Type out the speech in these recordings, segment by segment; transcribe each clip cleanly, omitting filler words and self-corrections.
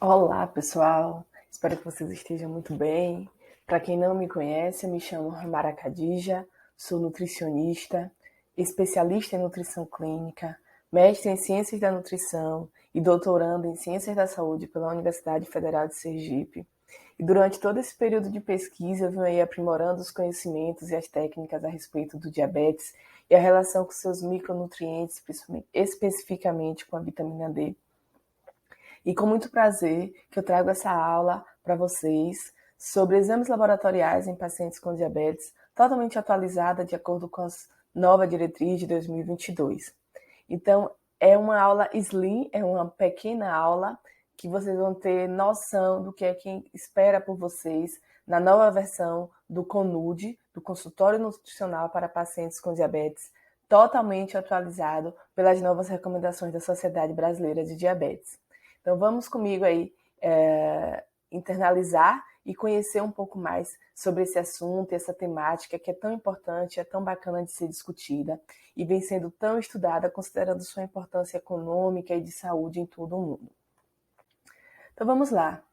Olá, pessoal. Espero que vocês estejam muito bem. Para quem não me conhece, eu me chamo Ramara Khadija, sou nutricionista, especialista em nutrição clínica, mestre em ciências da nutrição e doutorando em ciências da saúde pela Universidade Federal de Sergipe. E durante todo esse período de pesquisa, eu venho aí aprimorando os conhecimentos e as técnicas a respeito do diabetes e a relação com seus micronutrientes, especificamente com a vitamina D. E com muito prazer que eu trago essa aula para vocês sobre exames laboratoriais em pacientes com diabetes, totalmente atualizada de acordo com a nova diretriz de 2022. Então, é uma aula slim, é uma pequena aula que vocês vão ter noção do que é que espera por vocês na nova versão do CONUD, do Consultório Nutricional para Pacientes com Diabetes, totalmente atualizado pelas novas recomendações da Sociedade Brasileira de Diabetes. Então vamos comigo aí internalizar e conhecer um pouco mais sobre esse assunto, essa temática que é tão importante, é tão bacana de ser discutida e vem sendo tão estudada considerando sua importância econômica e de saúde em todo o mundo. Então vamos lá.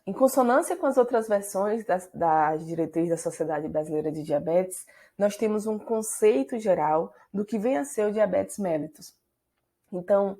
Em consonância com as outras versões das diretrizes da Sociedade Brasileira de Diabetes, nós temos um conceito geral do que vem a ser o diabetes mellitus. Então,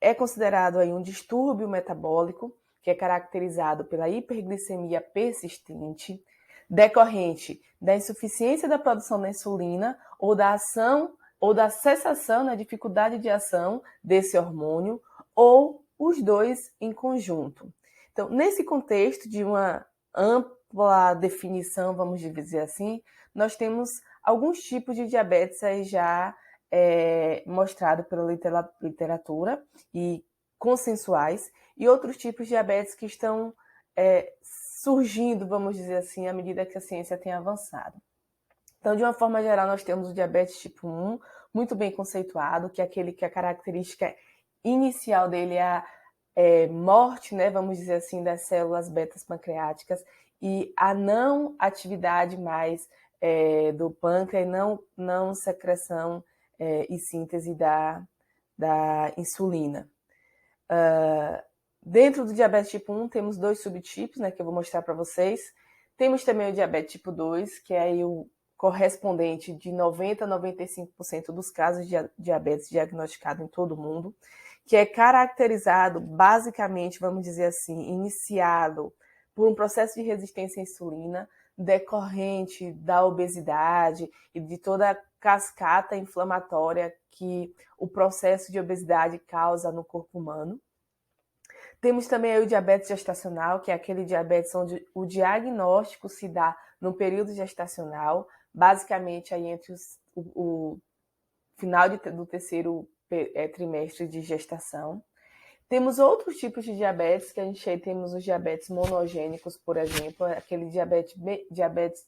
é considerado aí um distúrbio metabólico que é caracterizado pela hiperglicemia persistente, decorrente da insuficiência da produção da insulina ou da ação ou da cessação na dificuldade de ação desse hormônio ou os dois em conjunto. Então, nesse contexto de uma ampla definição, vamos dizer assim, nós temos alguns tipos de diabetes aí já mostrado pela literatura e consensuais, e outros tipos de diabetes que estão surgindo, vamos dizer assim, à medida que a ciência tem avançado. Então, de uma forma geral, nós temos o diabetes tipo 1, muito bem conceituado, que é aquele que a característica inicial dele é a morte, né, vamos dizer assim, das células betas pancreáticas e a não atividade mais do pâncreas, não secreção e síntese da insulina. Dentro do diabetes tipo 1, temos dois subtipos, né, que eu vou mostrar para vocês. Temos também o diabetes tipo 2, que é aí o correspondente de 90% a 95% dos casos de diabetes diagnosticados em todo o mundo, que é caracterizado, basicamente, vamos dizer assim, iniciado por um processo de resistência à insulina, decorrente da obesidade e de toda a cascata inflamatória que o processo de obesidade causa no corpo humano. Temos também o diabetes gestacional, que é aquele diabetes onde o diagnóstico se dá no período gestacional, basicamente aí entre o final do terceiro trimestre de gestação. Temos outros tipos de diabetes, que a gente temos os diabetes monogênicos, por exemplo, aquele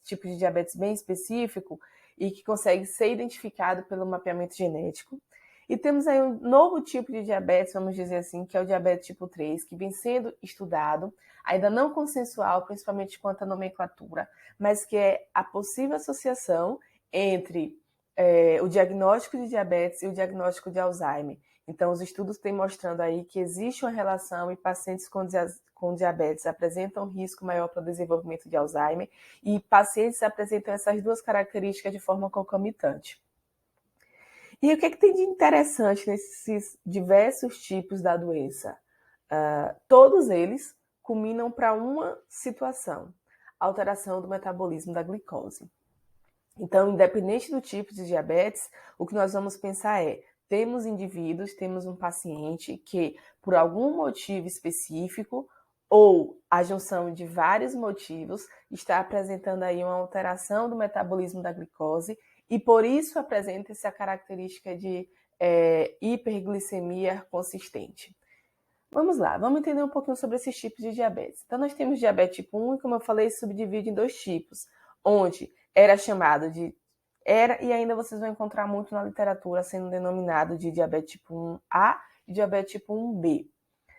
tipo de diabetes bem específico e que consegue ser identificado pelo mapeamento genético. E temos aí um novo tipo de diabetes, vamos dizer assim, que é o diabetes tipo 3, que vem sendo estudado, ainda não consensual, principalmente quanto à nomenclatura, mas que é a possível associação entre o diagnóstico de diabetes e o diagnóstico de Alzheimer. Então, os estudos têm mostrando aí que existe uma relação e pacientes com diabetes apresentam um risco maior para o desenvolvimento de Alzheimer e pacientes apresentam essas duas características de forma concomitante. E o que tem de interessante nesses diversos tipos da doença? Todos eles culminam para uma situação, alteração do metabolismo da glicose. Então, independente do tipo de diabetes, o que nós vamos pensar é, temos indivíduos, temos um paciente que, por algum motivo específico, ou a junção de vários motivos, está apresentando aí uma alteração do metabolismo da glicose e, por isso, apresenta essa característica de hiperglicemia consistente. Vamos lá, vamos entender um pouquinho sobre esses tipos de diabetes. Então, nós temos diabetes tipo 1 e, como eu falei, subdivide em dois tipos, onde era chamado de... e ainda vocês vão encontrar muito na literatura sendo denominado de diabetes tipo 1A e diabetes tipo 1B.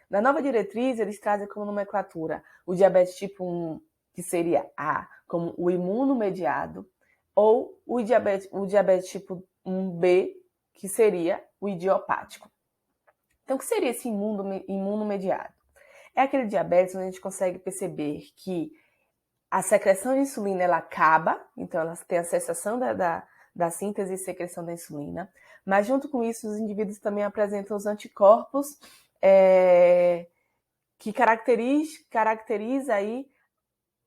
Na nova diretriz, eles trazem como nomenclatura o diabetes tipo 1, que seria A, como o imunomediado, ou o diabetes tipo 1B, que seria o idiopático. Então, o que seria esse imunomediado? É aquele diabetes onde a gente consegue perceber que a secreção de insulina ela acaba, então ela tem a cessação da síntese e secreção da insulina, mas junto com isso os indivíduos também apresentam os anticorpos que caracteriza aí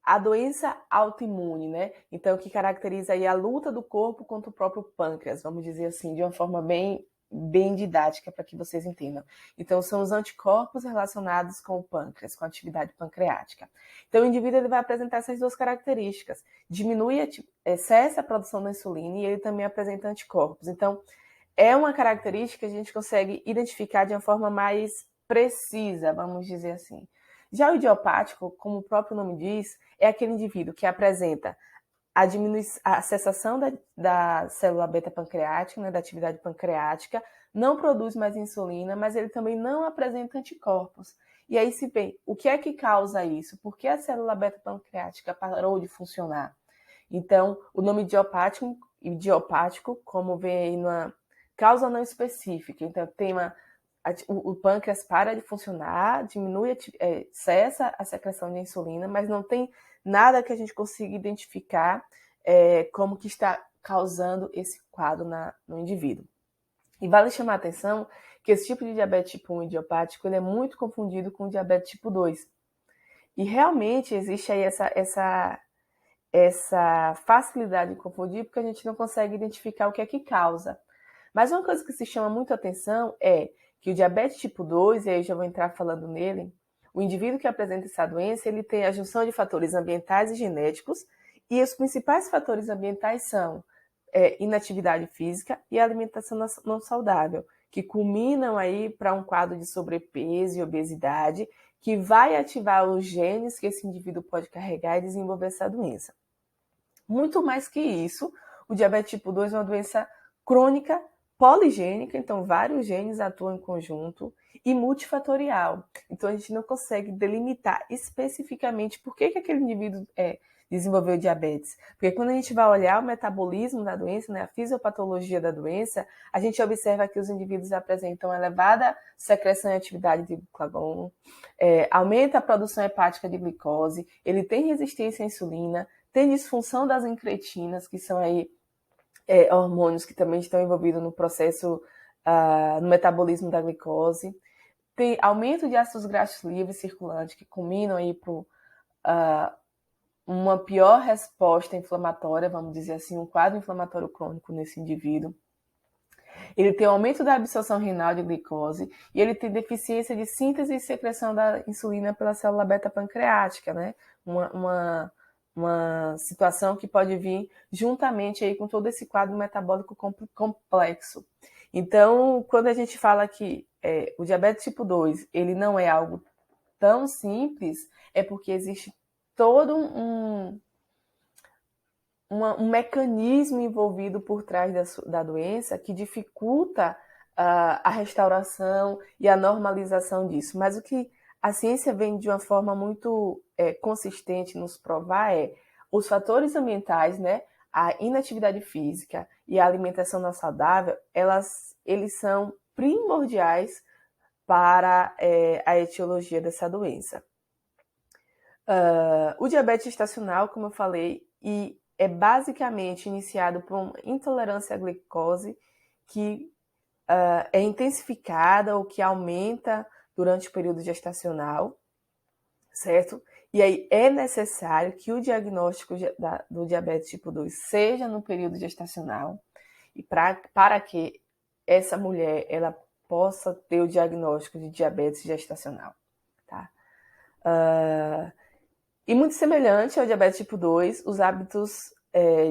a doença autoimune, né? Então, que caracteriza aí a luta do corpo contra o próprio pâncreas, vamos dizer assim, de uma forma bem didática para que vocês entendam. Então, são os anticorpos relacionados com o pâncreas, com a atividade pancreática. Então, o indivíduo ele vai apresentar essas duas características. Cessa a produção da insulina e ele também apresenta anticorpos. Então, é uma característica que a gente consegue identificar de uma forma mais precisa, vamos dizer assim. Já o idiopático, como o próprio nome diz, é aquele indivíduo que apresenta a cessação da célula beta-pancreática, né, da atividade pancreática, não produz mais insulina, mas ele também não apresenta anticorpos. E aí se vê, o que é que causa isso? Por que a célula beta-pancreática parou de funcionar? Então, o nome idiopático, como vem aí na causa não específica. Então, o pâncreas para de funcionar, cessa a secreção de insulina, mas não tem nada que a gente consiga identificar como que está causando esse quadro no indivíduo. E vale chamar a atenção que esse tipo de diabetes tipo 1 idiopático ele é muito confundido com o diabetes tipo 2. E realmente existe aí essa facilidade de confundir porque a gente não consegue identificar o que é que causa. Mas uma coisa que se chama muito atenção é que o diabetes tipo 2, e aí eu já vou entrar falando nele, o indivíduo que apresenta essa doença, ele tem a junção de fatores ambientais e genéticos, e os principais fatores ambientais são inatividade física e alimentação não saudável, que culminam aí para um quadro de sobrepeso e obesidade, que vai ativar os genes que esse indivíduo pode carregar e desenvolver essa doença. Muito mais que isso, o diabetes tipo 2 é uma doença crônica, poligênica, então vários genes atuam em conjunto, e multifatorial. Então a gente não consegue delimitar especificamente por que aquele indivíduo desenvolveu diabetes. Porque quando a gente vai olhar o metabolismo da doença, né, a fisiopatologia da doença, a gente observa que os indivíduos apresentam elevada secreção e atividade de glucagon, aumenta a produção hepática de glicose, ele tem resistência à insulina, tem disfunção das incretinas, que são aí hormônios que também estão envolvidos no processo, no metabolismo da glicose. Tem aumento de ácidos graxos livres circulantes, que culminam aí para uma pior resposta inflamatória, vamos dizer assim, um quadro inflamatório crônico nesse indivíduo. Ele tem aumento da absorção renal de glicose e ele tem deficiência de síntese e secreção da insulina pela célula beta-pancreática, né? Uma situação que pode vir juntamente aí com todo esse quadro metabólico complexo. Então, quando a gente fala que o diabetes tipo 2 ele não é algo tão simples, é porque existe todo um mecanismo envolvido por trás da doença que dificulta a restauração e a normalização disso. Mas o que a ciência vem de uma forma muito consistente nos provar os fatores ambientais, né, a inatividade física e a alimentação não saudável, eles são primordiais para a etiologia dessa doença. O diabetes gestacional, como eu falei, é basicamente iniciado por uma intolerância à glicose que é intensificada ou que aumenta durante o período gestacional, certo? E aí é necessário que o diagnóstico do diabetes tipo 2 seja no período gestacional e para que essa mulher ela possa ter o diagnóstico de diabetes gestacional, tá? E muito semelhante ao diabetes tipo 2, os hábitos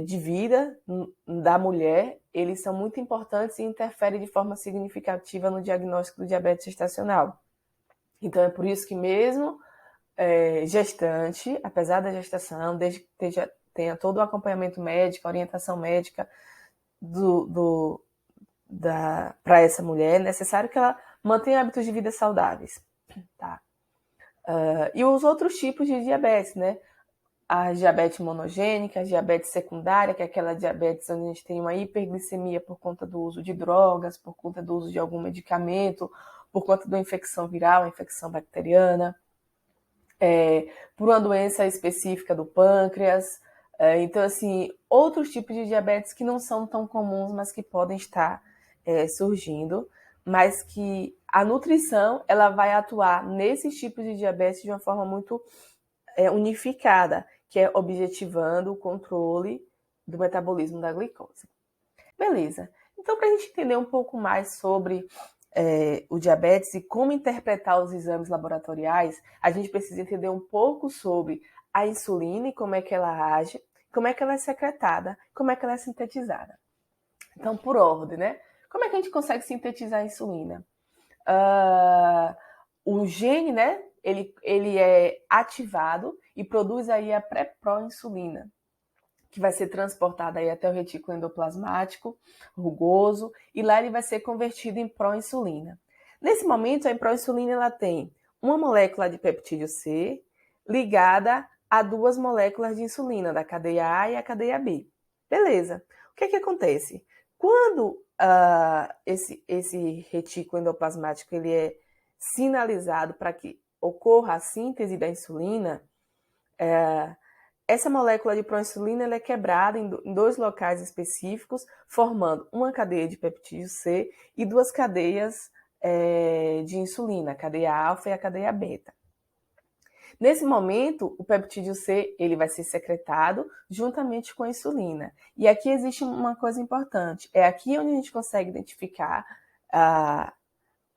de vida da mulher, eles são muito importantes e interferem de forma significativa no diagnóstico do diabetes gestacional. Então, é por isso que mesmo gestante, apesar da gestação, desde que tenha todo o acompanhamento médico, orientação médica para essa mulher, é necessário que ela mantenha hábitos de vida saudáveis, tá? E os outros tipos de diabetes, né? A diabetes monogênica, a diabetes secundária, que é aquela diabetes onde a gente tem uma hiperglicemia por conta do uso de drogas, por conta do uso de algum medicamento, por conta de uma infecção viral, uma infecção bacteriana, por uma doença específica do pâncreas. Então, assim, outros tipos de diabetes que não são tão comuns, mas que podem estar surgindo, mas que a nutrição ela vai atuar nesses tipos de diabetes de uma forma muito unificada, que é objetivando o controle do metabolismo da glicose. Beleza. Então, para a gente entender um pouco mais sobre o diabetes e como interpretar os exames laboratoriais, a gente precisa entender um pouco sobre a insulina e como é que ela age, como é que ela é secretada, como é que ela é sintetizada. Então, por ordem, né? Como é que a gente consegue sintetizar a insulina? O gene, né? Ele é ativado e produz aí a pré-proinsulina, que vai ser transportada aí até o retículo endoplasmático rugoso, e lá ele vai ser convertido em proinsulina. Nesse momento, a proinsulina ela tem uma molécula de peptídeo C ligada a duas moléculas de insulina, da cadeia A e a cadeia B. Beleza. O que acontece? Quando esse retículo endoplasmático ele é sinalizado para que ocorra a síntese da insulina, essa molécula de proinsulina ela é quebrada em dois locais específicos, formando uma cadeia de peptídeo C e duas cadeias de insulina, a cadeia alfa e a cadeia beta. Nesse momento, o peptídeo C ele vai ser secretado juntamente com a insulina. E aqui existe uma coisa importante, é aqui onde a gente consegue identificar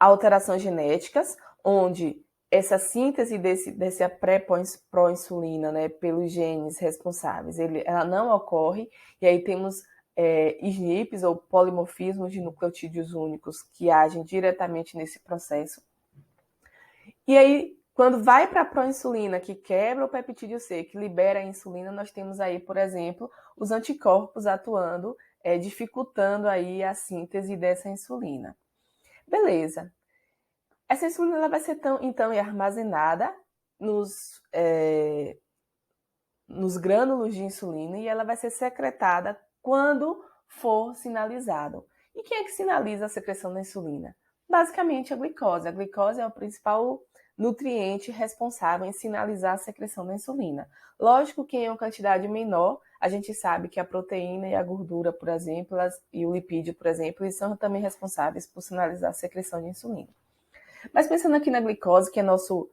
alterações genéticas, onde essa síntese dessa pré-proinsulina, né, pelos genes responsáveis, ela não ocorre, e aí temos SNPs, ou polimorfismos de nucleotídeos únicos, que agem diretamente nesse processo. E aí, quando vai para a proinsulina, que quebra o peptídeo C, que libera a insulina, nós temos aí, por exemplo, os anticorpos atuando, dificultando aí a síntese dessa insulina. Beleza. Essa insulina ela vai ser então armazenada nos grânulos de insulina e ela vai ser secretada quando for sinalizado. E quem é que sinaliza a secreção da insulina? Basicamente a glicose. A glicose é o principal nutriente responsável em sinalizar a secreção da insulina. Lógico que em uma quantidade menor, a gente sabe que a proteína e a gordura, por exemplo, e o lipídio, por exemplo, eles são também responsáveis por sinalizar a secreção de insulina. Mas pensando aqui na glicose, que é nosso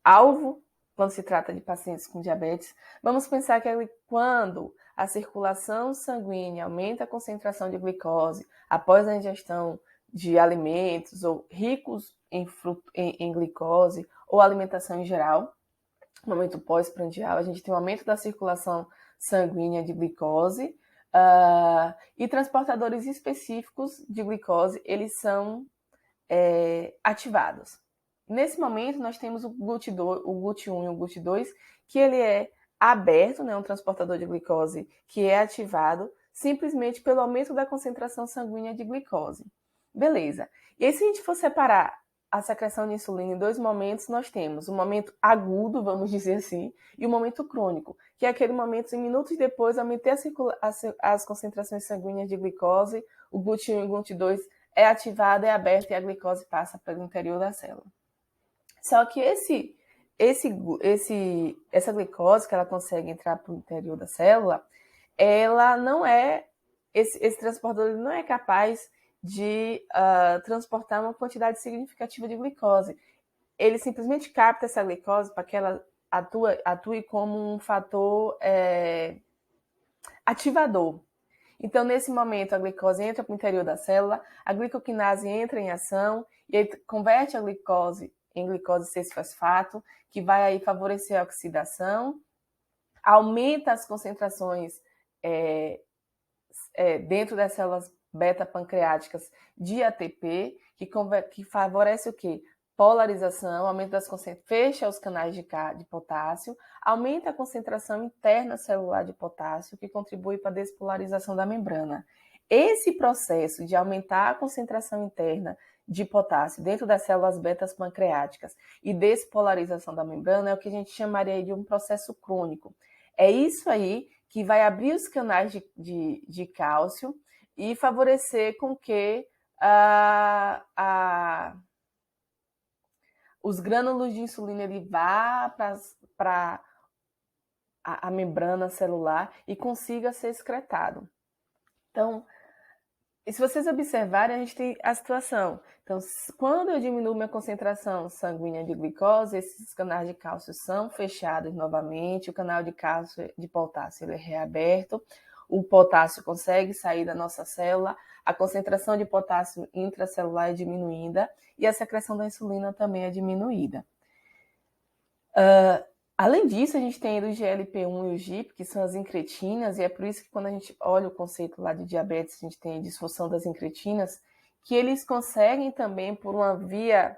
alvo quando se trata de pacientes com diabetes, vamos pensar que quando a circulação sanguínea aumenta a concentração de glicose após a ingestão de alimentos ou ricos em glicose ou alimentação em geral, no momento pós-prandial, a gente tem um aumento da circulação sanguínea de glicose e transportadores específicos de glicose, eles são ativados. Nesse momento, nós temos o GLUT1 e o GLUT2, que ele é aberto, né, um transportador de glicose que é ativado simplesmente pelo aumento da concentração sanguínea de glicose. Beleza. E aí, se a gente for separar a secreção de insulina em dois momentos, nós temos o momento agudo, vamos dizer assim, e o momento crônico, que é aquele momento, em minutos depois, aumentei as concentrações sanguíneas de glicose, o GLUT1 e o GLUT2 é ativado, é aberto e a glicose passa pelo interior da célula. Só que essa glicose que ela consegue entrar para o interior da célula, ela não é, esse transportador não é capaz de transportar uma quantidade significativa de glicose. Ele simplesmente capta essa glicose para que ela atue como um fator ativador. Então, nesse momento, a glicose entra para o interior da célula, a glicoquinase entra em ação e aí converte a glicose em glicose 6-fosfato, que vai aí favorecer a oxidação, aumenta as concentrações dentro das células beta-pancreáticas de ATP, que favorece o quê? Polarização, aumento das concentrações, fecha os canais de potássio, aumenta a concentração interna celular de potássio, que contribui para a despolarização da membrana. Esse processo de aumentar a concentração interna de potássio dentro das células betas pancreáticas e despolarização da membrana é o que a gente chamaria de um processo crônico. É isso aí que vai abrir os canais de cálcio e favorecer com que os grânulos de insulina ele vá para a membrana celular e consiga ser excretado. Então, e se vocês observarem, a gente tem a situação. Então, quando eu diminuo minha concentração sanguínea de glicose, esses canais de cálcio são fechados novamente, o canal de cálcio de potássio ele é reaberto, o potássio consegue sair da nossa célula, a concentração de potássio intracelular é diminuída e a secreção da insulina também é diminuída. Além disso, a gente tem o GLP-1 e o GIP, que são as incretinas, e é por isso que quando a gente olha o conceito lá de diabetes, a gente tem a disfunção das incretinas, que eles conseguem também, por uma via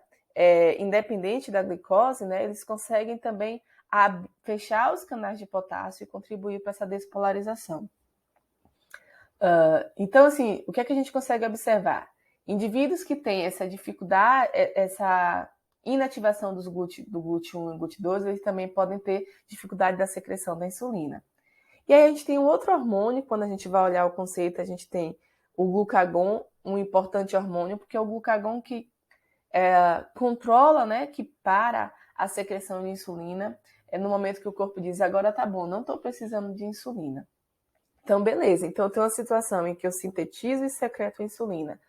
independente da glicose, né, eles conseguem também fechar os canais de potássio e contribuir para essa despolarização. Então, assim, o que é que a gente consegue observar? Indivíduos que têm essa dificuldade, essa inativação do GLUT1 e GLUT2, eles também podem ter dificuldade da secreção da insulina. E aí a gente tem um outro hormônio, quando a gente vai olhar o conceito, a gente tem o glucagon, um importante hormônio, porque é o glucagon que controla, né, que para a secreção de insulina, no momento que o corpo diz, agora tá bom, não estou precisando de insulina. Então, beleza. Então, eu tenho uma situação em que eu sintetizo e secreto a insulina.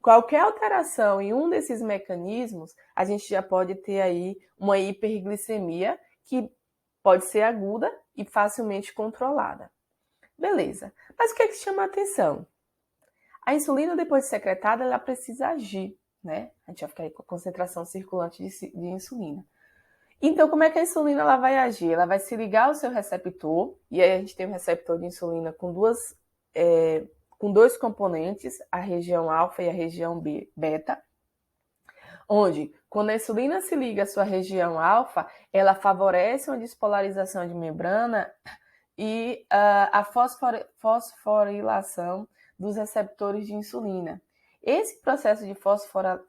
Qualquer alteração em um desses mecanismos, a gente já pode ter aí uma hiperglicemia que pode ser aguda e facilmente controlada. Beleza. Mas o que é que chama a atenção? A insulina, depois de secretada, ela precisa agir, né? A gente vai ficar aí com a concentração circulante de insulina. Então, como é que a insulina ela vai agir? Ela vai se ligar ao seu receptor, e aí a gente tem um receptor de insulina com dois componentes, a região alfa e a região beta, onde, quando a insulina se liga à sua região alfa, ela favorece uma despolarização de membrana e a fosforilação dos receptores de insulina. Esse processo de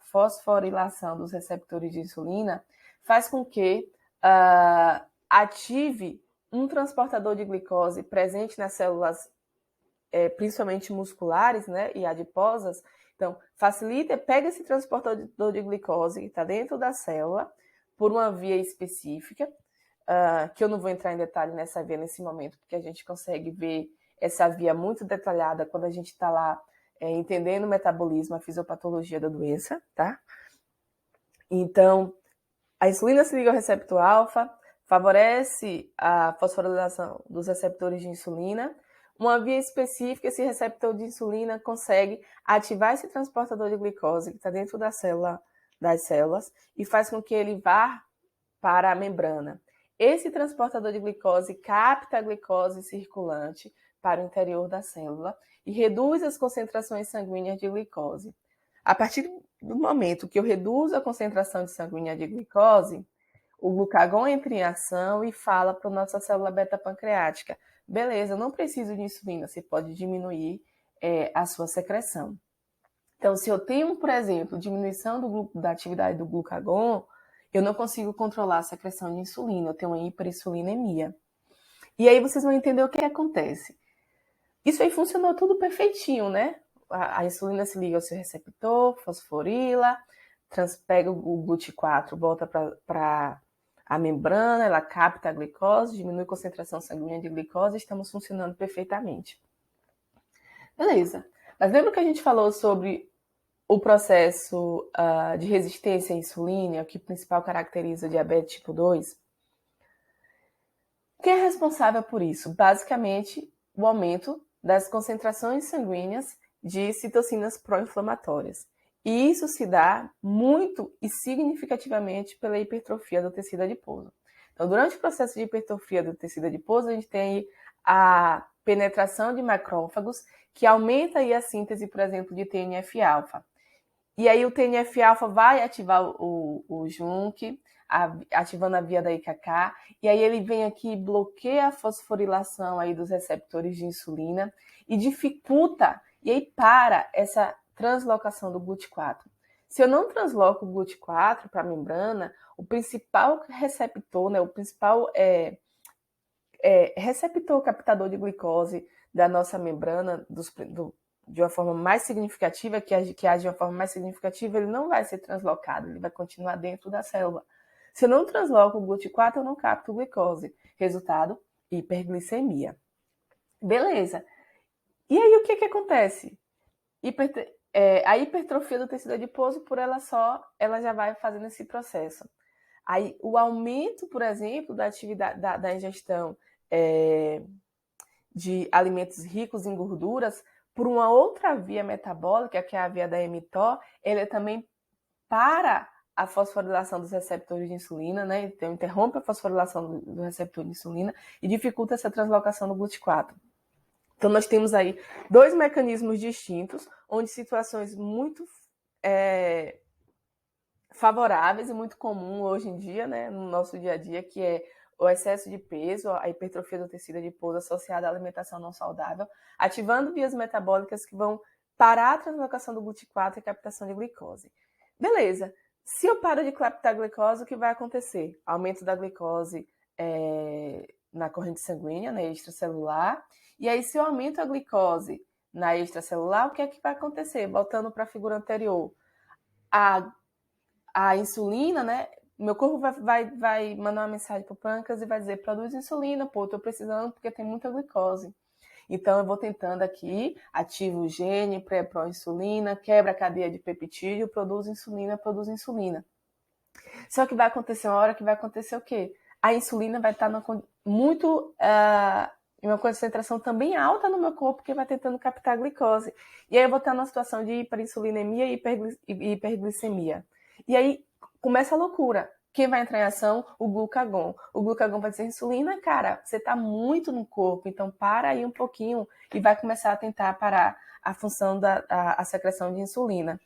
fosforilação dos receptores de insulina faz com que ative um transportador de glicose presente nas células, principalmente musculares, né, e adiposas. Então, facilita, pega esse transportador de glicose que está dentro da célula por uma via específica, que eu não vou entrar em detalhe nessa via nesse momento, porque a gente consegue ver essa via muito detalhada quando a gente está lá entendendo o metabolismo, a fisiopatologia da doença, tá? Então, a insulina se liga ao receptor alfa, favorece a fosforilação dos receptores de insulina. Uma via específica, esse receptor de insulina consegue ativar esse transportador de glicose que está dentro das células e faz com que ele vá para a membrana. Esse transportador de glicose capta a glicose circulante para o interior da célula e reduz as concentrações sanguíneas de glicose. A partir do momento que eu reduzo a concentração de sanguínea de glicose, o glucagon entra em ação e fala para a nossa célula beta-pancreática, beleza, eu não preciso de insulina, você pode diminuir a sua secreção. Então, se eu tenho, por exemplo, diminuição da atividade do glucagon, eu não consigo controlar a secreção de insulina, eu tenho uma hiperinsulinemia. E aí vocês vão entender o que acontece. Isso aí funcionou tudo perfeitinho, né? A insulina se liga ao seu receptor, fosforila, pega o GLUT4, volta para a membrana, ela capta a glicose, diminui a concentração sanguínea de glicose, estamos funcionando perfeitamente. Beleza. Mas lembra que a gente falou sobre o processo de resistência à insulina, que o principal caracteriza o diabetes tipo 2? Quem é responsável por isso? Basicamente, o aumento das concentrações sanguíneas de citocinas pró-inflamatórias. E isso se dá muito e significativamente pela hipertrofia do tecido adiposo. Então, durante o processo de hipertrofia do tecido adiposo, a gente tem a penetração de macrófagos, que aumenta aí a síntese, por exemplo, de TNF-alfa. E aí o TNF-alfa vai ativar o JUNC, ativando a via da IKK, e aí ele vem aqui e bloqueia a fosforilação aí dos receptores de insulina e dificulta, e aí para essa translocação do GLUT4. Se eu não transloco o GLUT4 para a membrana, o principal receptor, né, o principal receptor captador de glicose da nossa membrana, de uma forma mais significativa, que age de uma forma mais significativa, ele não vai ser translocado, ele vai continuar dentro da célula. Se eu não transloco o GLUT4, eu não capto glicose. Resultado, hiperglicemia. Beleza. E aí o que acontece? A hipertrofia do tecido adiposo, por ela só, ela já vai fazendo esse processo. Aí o aumento, por exemplo, da atividade da ingestão de alimentos ricos em gorduras, por uma outra via metabólica, que é a via da mTOR, ele também para a fosforilação dos receptores de insulina, né? Então, interrompe a fosforilação do receptor de insulina e dificulta essa translocação do GLUT4. Então, nós temos aí dois mecanismos distintos, onde situações muito favoráveis e muito comum hoje em dia, né, no nosso dia a dia, que é o excesso de peso, a hipertrofia do tecido adiposo associada à alimentação não saudável, ativando vias metabólicas que vão parar a translocação do GLUT4 e a captação de glicose. Beleza. Se eu paro de captar glicose, o que vai acontecer? Aumento da glicose na corrente sanguínea, na extracelular. E aí, se eu aumento a glicose na extracelular, o que é que vai acontecer? Voltando para a figura anterior. A insulina, né? Meu corpo vai mandar uma mensagem para o pâncreas e vai dizer, produz insulina, pô, estou precisando porque tem muita glicose. Então, eu vou tentando aqui, ativo o gene, pré-pró-insulina, quebra a cadeia de peptídeo, produz insulina. Só que vai acontecer uma hora que vai acontecer o quê? A insulina vai estar em uma concentração também alta no meu corpo, que vai tentando captar glicose. E aí eu vou estar numa situação de hiperinsulinemia e hiperglicemia. E aí começa a loucura. Quem vai entrar em ação? O glucagon. O glucagon vai dizer, insulina, cara, você está muito no corpo, então para aí um pouquinho e vai começar a tentar parar a função a secreção de insulina.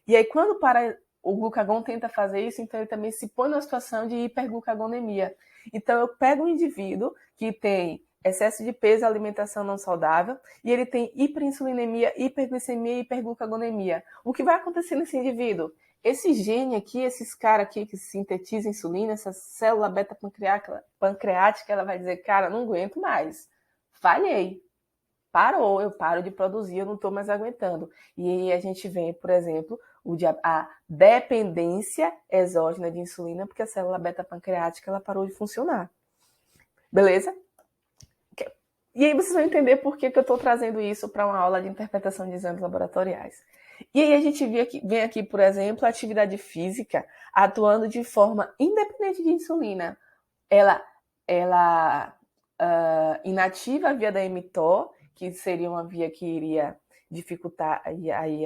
E aí quando para, o glucagon tenta fazer isso, então ele também se põe numa situação de hiperglucagonemia. Então eu pego um indivíduo que tem excesso de peso, alimentação não saudável, e ele tem hiperinsulinemia, hiperglicemia e hiperglucagonemia. O que vai acontecer nesse indivíduo? Esse gene aqui, esses caras aqui que sintetizam insulina, essa célula beta-pancreática, ela vai dizer, cara, não aguento mais. Falhei. Parou, eu paro de produzir, eu não estou mais aguentando. E aí a gente vê, por exemplo, a dependência exógena de insulina, porque a célula beta-pancreática ela parou de funcionar. Beleza? E aí vocês vão entender por que eu estou trazendo isso para uma aula de interpretação de exames laboratoriais. E aí a gente vem aqui, por exemplo, a atividade física atuando de forma independente de insulina. Ela inativa a via da mTOR, que seria uma via que iria dificultar aí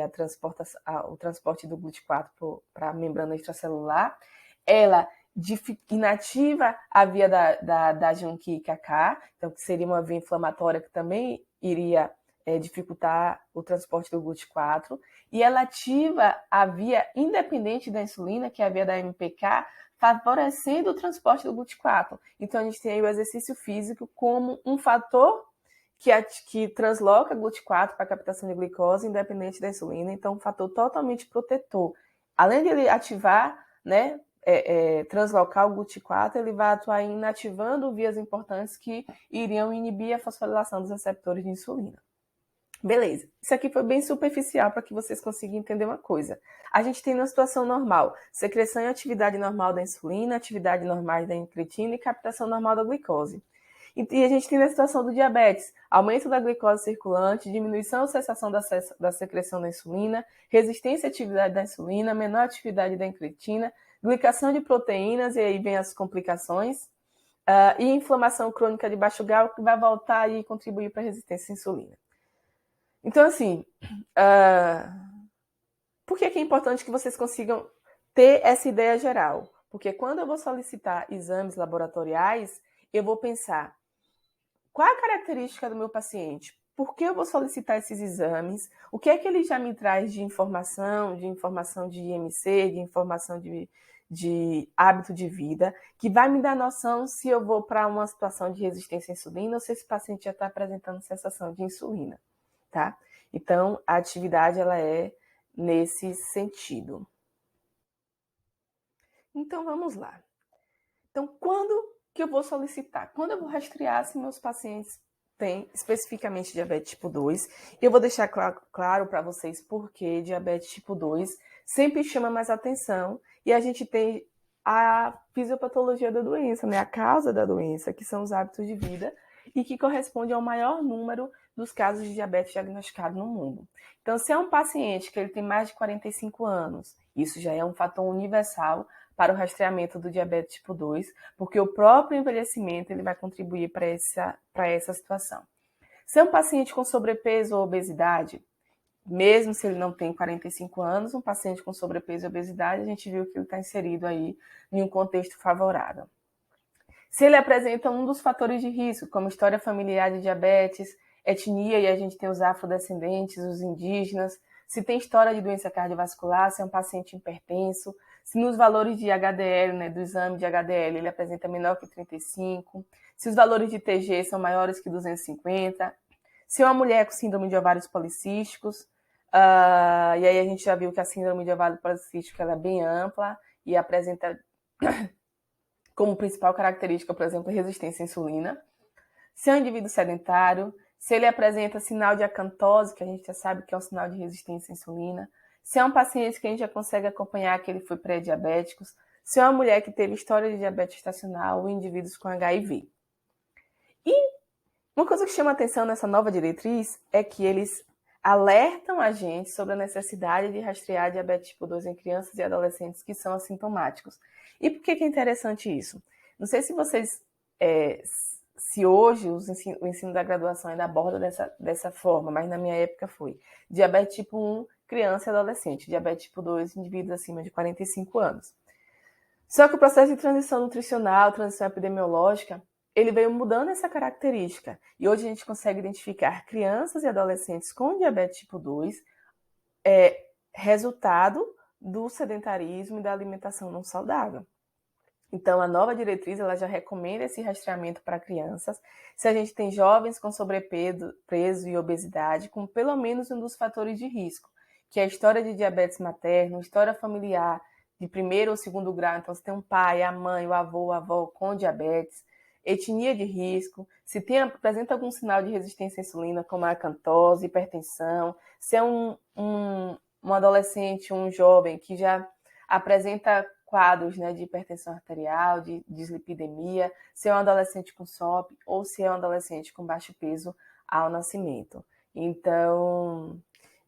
o transporte do GLUT4 para a membrana extracelular. Ela inativa a via da Junqi-KK, então que seria uma via inflamatória que também iria dificultar o transporte do GLUT4, e ela ativa a via independente da insulina, que é a via da MPK, favorecendo o transporte do GLUT4. Então, a gente tem aí o exercício físico como um fator que transloca GLUT4 para a captação de glicose, independente da insulina. Então, um fator totalmente protetor. Além de ele ativar, né, translocar o GLUT4, ele vai atuar inativando vias importantes que iriam inibir a fosforilação dos receptores de insulina. Beleza, isso aqui foi bem superficial para que vocês consigam entender uma coisa. A gente tem uma situação normal, secreção e atividade normal da insulina, atividade normal da incretina e captação normal da glicose. E a gente tem na situação do diabetes, aumento da glicose circulante, diminuição ou cessação da secreção da insulina, resistência à atividade da insulina, menor atividade da incretina, glicação de proteínas, e aí vem as complicações, e inflamação crônica de baixo grau, que vai voltar e contribuir para a resistência à insulina. Então, assim, por que é importante que vocês consigam ter essa ideia geral? Porque quando eu vou solicitar exames laboratoriais, eu vou pensar qual é a característica do meu paciente? Por que eu vou solicitar esses exames? O que é que ele já me traz de informação de IMC, de informação de hábito de vida, que vai me dar noção se eu vou para uma situação de resistência à insulina ou se esse paciente já está apresentando sensação de insulina. Tá? Então, a atividade ela é nesse sentido. Então, vamos lá. Então, quando que eu vou solicitar? Quando eu vou rastrear se meus pacientes tem especificamente diabetes tipo 2. E eu vou deixar claro para vocês por que diabetes tipo 2 sempre chama mais atenção. E a gente tem a fisiopatologia da doença, né? A causa da doença, que são os hábitos de vida e que corresponde ao maior número dos casos de diabetes diagnosticados no mundo. Então, se é um paciente que ele tem mais de 45 anos, isso já é um fator universal para o rastreamento do diabetes tipo 2, porque o próprio envelhecimento ele vai contribuir para essa situação. Se é um paciente com sobrepeso ou obesidade, mesmo se ele não tem 45 anos, um paciente com sobrepeso e obesidade, a gente viu que ele está inserido aí em um contexto favorável. Se ele apresenta um dos fatores de risco, como história familiar de diabetes, etnia, e a gente tem os afrodescendentes, os indígenas, se tem história de doença cardiovascular, se é um paciente hipertenso, se nos valores de HDL, né, do exame de HDL, ele apresenta menor que 35, se os valores de TG são maiores que 250, se é uma mulher com síndrome de ovários policísticos, e aí a gente já viu que a síndrome de ovário policístico ela é bem ampla e apresenta como principal característica, por exemplo, resistência à insulina. Se é um indivíduo sedentário, se ele apresenta sinal de acantose, que a gente já sabe que é um sinal de resistência à insulina, se é um paciente que a gente já consegue acompanhar que ele foi pré-diabético, se é uma mulher que teve história de diabetes estacional ou indivíduos com HIV. E uma coisa que chama atenção nessa nova diretriz é que eles alertam a gente sobre a necessidade de rastrear diabetes tipo 2 em crianças e adolescentes que são assintomáticos. E por que é interessante isso? Não sei se vocês, se hoje o ensino da graduação ainda aborda dessa forma, mas na minha época foi diabetes tipo 1, criança e adolescente, diabetes tipo 2, indivíduos acima de 45 anos. Só que o processo de transição nutricional, transição epidemiológica, ele veio mudando essa característica. E hoje a gente consegue identificar crianças e adolescentes com diabetes tipo 2, resultado do sedentarismo e da alimentação não saudável. Então, a nova diretriz ela já recomenda esse rastreamento para crianças. Se a gente tem jovens com sobrepeso e obesidade, com pelo menos um dos fatores de risco, que é a história de diabetes materno, história familiar de primeiro ou segundo grau, então se tem um pai, a mãe, o avô, a avó com diabetes, etnia de risco, se apresenta algum sinal de resistência à insulina, como a acantose, hipertensão, se é um adolescente, um jovem que já apresenta quadros, né, de hipertensão arterial, de dislipidemia, se é um adolescente com SOP ou se é um adolescente com baixo peso ao nascimento. Então,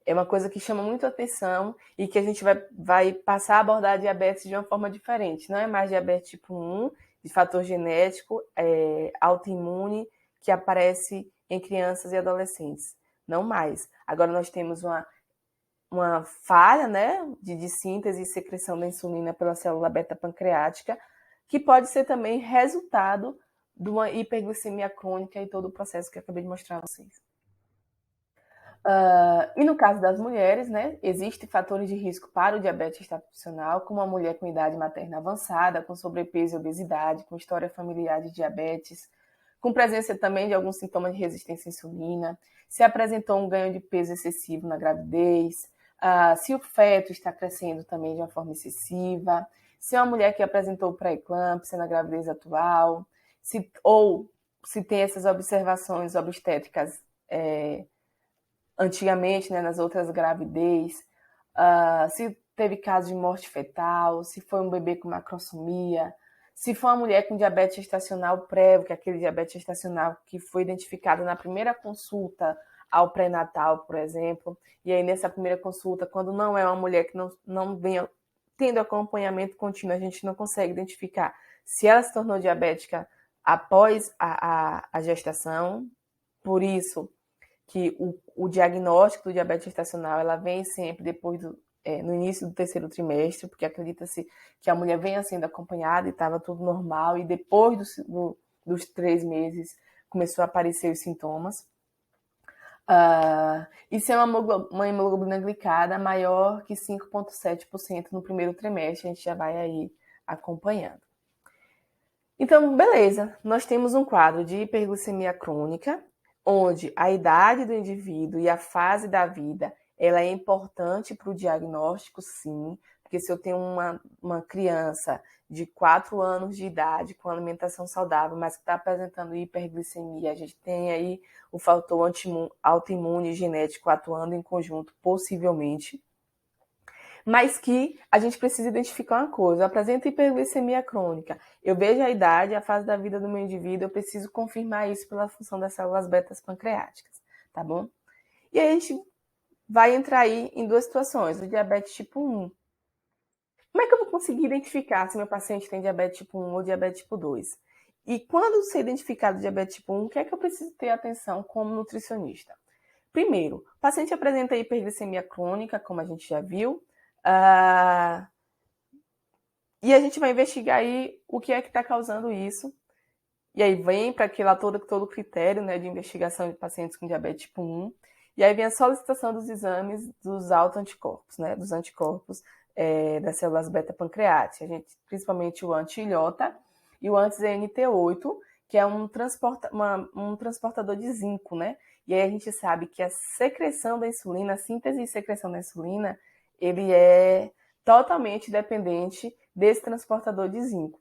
é uma coisa que chama muito atenção e que a gente vai passar a abordar a diabetes de uma forma diferente. Não é mais diabetes tipo 1, de fator genético, autoimune, que aparece em crianças e adolescentes. Não mais. Agora nós temos uma falha, né, de síntese e secreção da insulina pela célula beta-pancreática, que pode ser também resultado de uma hiperglicemia crônica e todo o processo que eu acabei de mostrar a vocês. E no caso das mulheres, né, existem fatores de risco para o diabetes gestacional, como a mulher com idade materna avançada, com sobrepeso e obesidade, com história familiar de diabetes, com presença também de alguns sintomas de resistência à insulina, se apresentou um ganho de peso excessivo na gravidez, se o feto está crescendo também de uma forma excessiva, se é uma mulher que apresentou pré-eclâmpsia na gravidez atual, ou se tem essas observações obstétricas antigamente, né, nas outras gravidez, se teve caso de morte fetal, se foi um bebê com macrosomia, se for uma mulher com diabetes gestacional prévio, que é aquele diabetes gestacional que foi identificado na primeira consulta ao pré-natal, por exemplo, e aí nessa primeira consulta, quando não é uma mulher que não vem tendo acompanhamento contínuo, a gente não consegue identificar se ela se tornou diabética após a gestação, por isso que o diagnóstico do diabetes gestacional ela vem sempre depois no início do terceiro trimestre, porque acredita-se que a mulher venha sendo acompanhada e estava tudo normal, e depois dos 3 meses começou a aparecer os sintomas. E se é uma hemoglobina glicada maior que 5,7% no primeiro trimestre, a gente já vai aí acompanhando. Então, beleza, nós temos um quadro de hiperglicemia crônica, onde a idade do indivíduo e a fase da vida ela é importante para o diagnóstico, sim, Porque se eu tenho uma criança de 4 anos de idade com alimentação saudável, mas que está apresentando hiperglicemia, a gente tem aí o fator autoimune genético atuando em conjunto, possivelmente. Mas que a gente precisa identificar uma coisa: eu apresento hiperglicemia crônica, eu vejo a idade, a fase da vida do meu indivíduo, eu preciso confirmar isso pela função das células betas pancreáticas, tá bom? E aí a gente vai entrar aí em duas situações: o diabetes tipo 1. Como é que eu vou conseguir identificar se meu paciente tem diabetes tipo 1 ou diabetes tipo 2? E quando ser identificado diabetes tipo 1, o que é que eu preciso ter atenção como nutricionista? Primeiro, o paciente apresenta hiperglicemia crônica, como a gente já viu, e a gente vai investigar aí o que é que está causando isso. E aí vem para aquele todo critério, né, de investigação de pacientes com diabetes tipo 1. E aí vem a solicitação dos exames dos autoanticorpos, né, dos anticorpos das células beta-pancreáticas. A gente, principalmente o anti-ilhota e o anti-ZNT8, que é um transportador de zinco, né? E aí a gente sabe que a secreção da insulina, a síntese e secreção da insulina, ele é totalmente dependente desse transportador de zinco.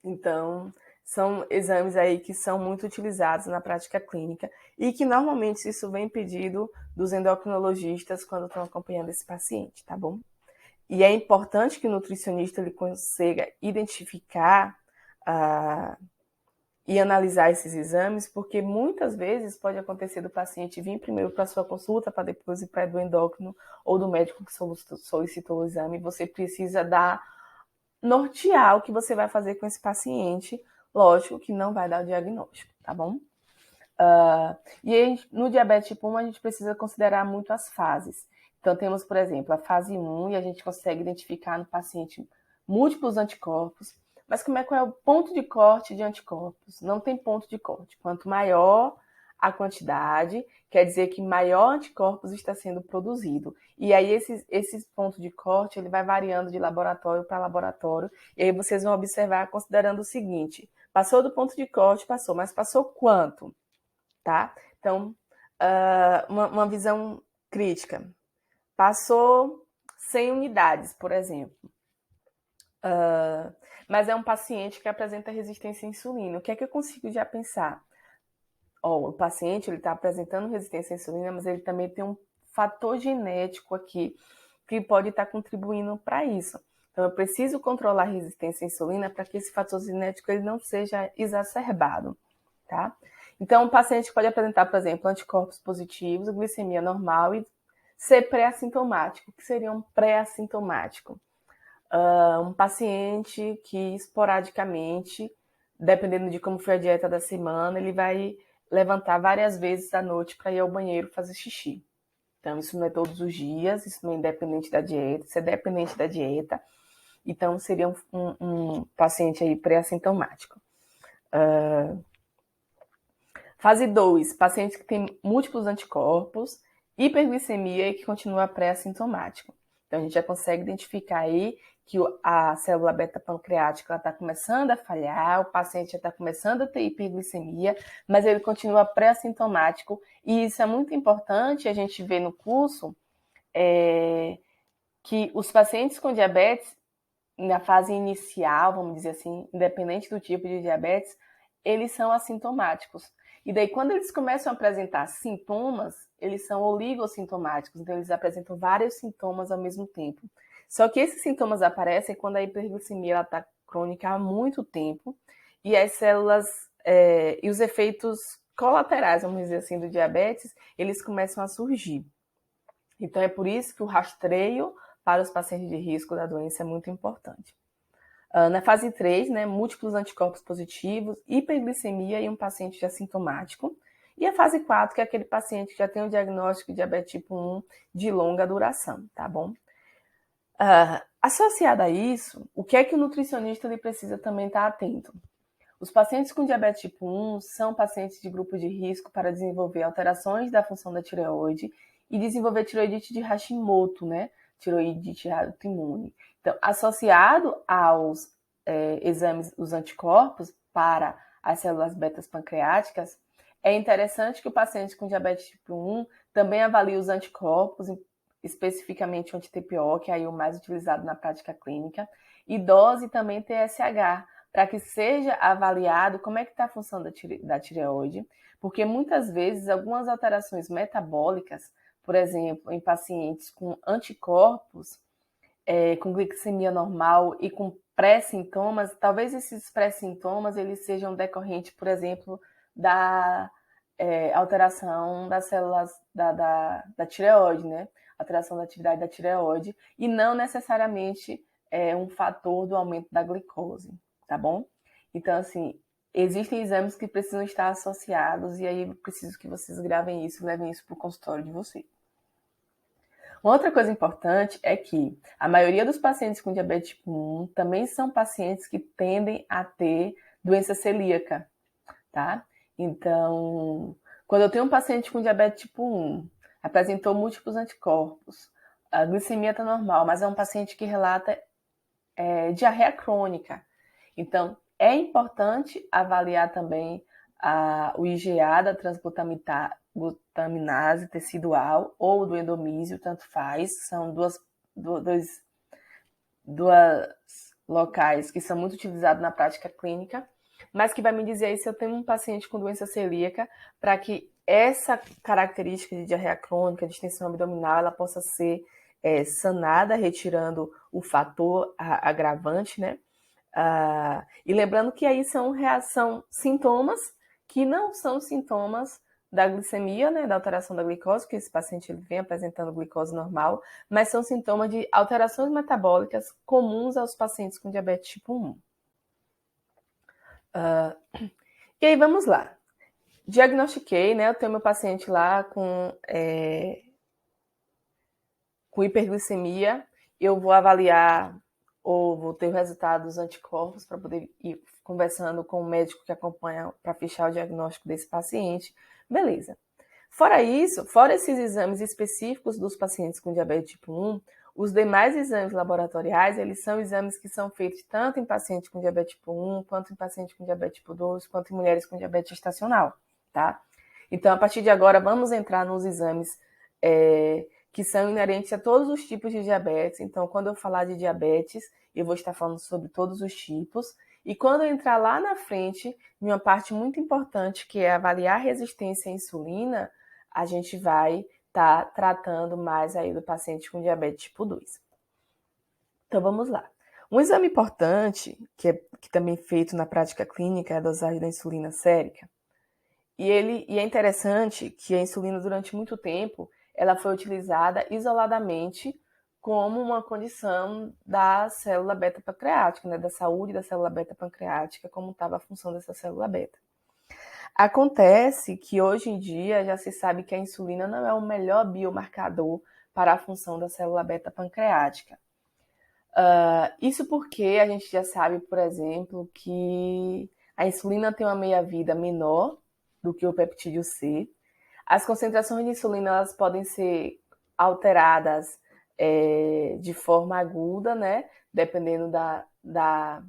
Então, são exames aí que são muito utilizados na prática clínica e que normalmente isso vem pedido dos endocrinologistas quando estão acompanhando esse paciente, tá bom? E é importante que o nutricionista ele consiga identificar e analisar esses exames, porque muitas vezes pode acontecer do paciente vir primeiro para a sua consulta, para depois ir para do endócrino ou do médico que solicitou o exame. Você precisa nortear o que você vai fazer com esse paciente. Lógico que não vai dar o diagnóstico, tá bom? E aí, no diabetes tipo 1, a gente precisa considerar muito as fases. Então, temos, por exemplo, a fase 1, e a gente consegue identificar no paciente múltiplos anticorpos. Mas como é que é o ponto de corte de anticorpos? Não tem ponto de corte. Quanto maior a quantidade, quer dizer que maior anticorpos está sendo produzido. E aí, esse ponto de corte, ele vai variando de laboratório para laboratório. E aí, vocês vão observar considerando o seguinte: passou do ponto de corte, passou, mas passou quanto? Tá? Então, uma visão crítica. Passou 100 unidades, por exemplo. Mas é um paciente que apresenta resistência à insulina. O que é que eu consigo já pensar? O paciente está apresentando resistência à insulina, mas ele também tem um fator genético aqui que pode estar contribuindo para isso. Então, eu preciso controlar a resistência à insulina para que esse fator genético ele não seja exacerbado, tá? Então, o paciente pode apresentar, por exemplo, anticorpos positivos, glicemia normal e ser pré-assintomático. O que seria um pré-assintomático? Um paciente que esporadicamente, dependendo de como foi a dieta da semana, ele vai levantar várias vezes à noite para ir ao banheiro fazer xixi. Então, isso não é todos os dias, isso não é independente da dieta, isso é dependente da dieta. Então, seria um paciente aí pré-assintomático. Fase 2, paciente que tem múltiplos anticorpos, hiperglicemia e que continua pré-assintomático. Então, a gente já consegue identificar aí que a célula beta-pancreática está começando a falhar, o paciente já está começando a ter hiperglicemia, mas ele continua pré-assintomático. E isso é muito importante, a gente vê no curso que os pacientes com diabetes, na fase inicial, vamos dizer assim, independente do tipo de diabetes, eles são assintomáticos. E daí, quando eles começam a apresentar sintomas, eles são oligossintomáticos, então eles apresentam vários sintomas ao mesmo tempo. Só que esses sintomas aparecem quando a hiperglicemia está crônica há muito tempo e as células e os efeitos colaterais, vamos dizer assim, do diabetes, eles começam a surgir. Então, é por isso que o rastreio para os pacientes de risco da doença é muito importante. Na fase 3, né, múltiplos anticorpos positivos, hiperglicemia e um paciente assintomático. E a fase 4, que é aquele paciente que já tem o diagnóstico de diabetes tipo 1 de longa duração, tá bom? Associado a isso, o que é que o nutricionista ele precisa também estar atento? Os pacientes com diabetes tipo 1 são pacientes de grupo de risco para desenvolver alterações da função da tireoide e desenvolver tireoidite de Hashimoto, né? Tireoidite autoimune. Então, associado aos exames, os anticorpos para as células betas pancreáticas, é interessante que o paciente com diabetes tipo 1 também avalie os anticorpos, especificamente o anti-TPO, que é aí o mais utilizado na prática clínica, e dose também TSH, para que seja avaliado como é que está a função da tireoide, porque muitas vezes algumas alterações metabólicas, por exemplo, em pacientes com anticorpos, com glicemia normal e com pré-sintomas, talvez esses pré-sintomas eles sejam decorrentes, por exemplo, da alteração das células da tireoide, né? Alteração da atividade da tireoide, e não necessariamente um fator do aumento da glicose, tá bom? Então, assim, existem exames que precisam estar associados, e aí eu preciso que vocês gravem isso, levem isso para o consultório de vocês. Uma outra coisa importante é que a maioria dos pacientes com diabetes tipo 1 também são pacientes que tendem a ter doença celíaca, tá? Então, quando eu tenho um paciente com diabetes tipo 1, apresentou múltiplos anticorpos, a glicemia está normal, mas é um paciente que relata diarreia crônica. Então, é importante avaliar também o IgA da transglutaminase tecidual ou do endomísio, tanto faz. São dois locais que são muito utilizados na prática clínica, mas que vai me dizer aí se eu tenho um paciente com doença celíaca, para que essa característica de diarreia crônica, de distensão abdominal, ela possa ser sanada, retirando o fator agravante, né? E lembrando que aí são sintomas que não são sintomas da glicemia, né, da alteração da glicose, que esse paciente ele vem apresentando glicose normal, mas são sintomas de alterações metabólicas comuns aos pacientes com diabetes tipo 1. E aí vamos lá. Diagnostiquei, né, eu tenho meu paciente lá com hiperglicemia, eu vou avaliar ou vou ter o resultado dos anticorpos para poder ir conversando com o médico que acompanha para fechar o diagnóstico desse paciente. Beleza. Fora isso, fora esses exames específicos dos pacientes com diabetes tipo 1, os demais exames laboratoriais, eles são exames que são feitos tanto em pacientes com diabetes tipo 1, quanto em pacientes com diabetes tipo 2, quanto em mulheres com diabetes gestacional, tá? Então, a partir de agora, vamos entrar nos exames que são inerentes a todos os tipos de diabetes. Então, quando eu falar de diabetes, eu vou estar falando sobre todos os tipos. E quando eu entrar lá na frente, em uma parte muito importante, que é avaliar a resistência à insulina, a gente vai estar tratando mais aí do paciente com diabetes tipo 2. Então, vamos lá. Um exame importante, que também é feito na prática clínica, é a dosagem da insulina sérica. E é interessante que a insulina, durante muito tempo, ela foi utilizada isoladamente como uma condição da célula beta-pancreática, né? Da saúde da célula beta-pancreática, como estava a função dessa célula beta. Acontece que hoje em dia já se sabe que a insulina não é o melhor biomarcador para a função da célula beta-pancreática. Isso porque a gente já sabe, por exemplo, que a insulina tem uma meia-vida menor do que o peptídeo C. As concentrações de insulina elas podem ser alteradas de forma aguda, né? Dependendo da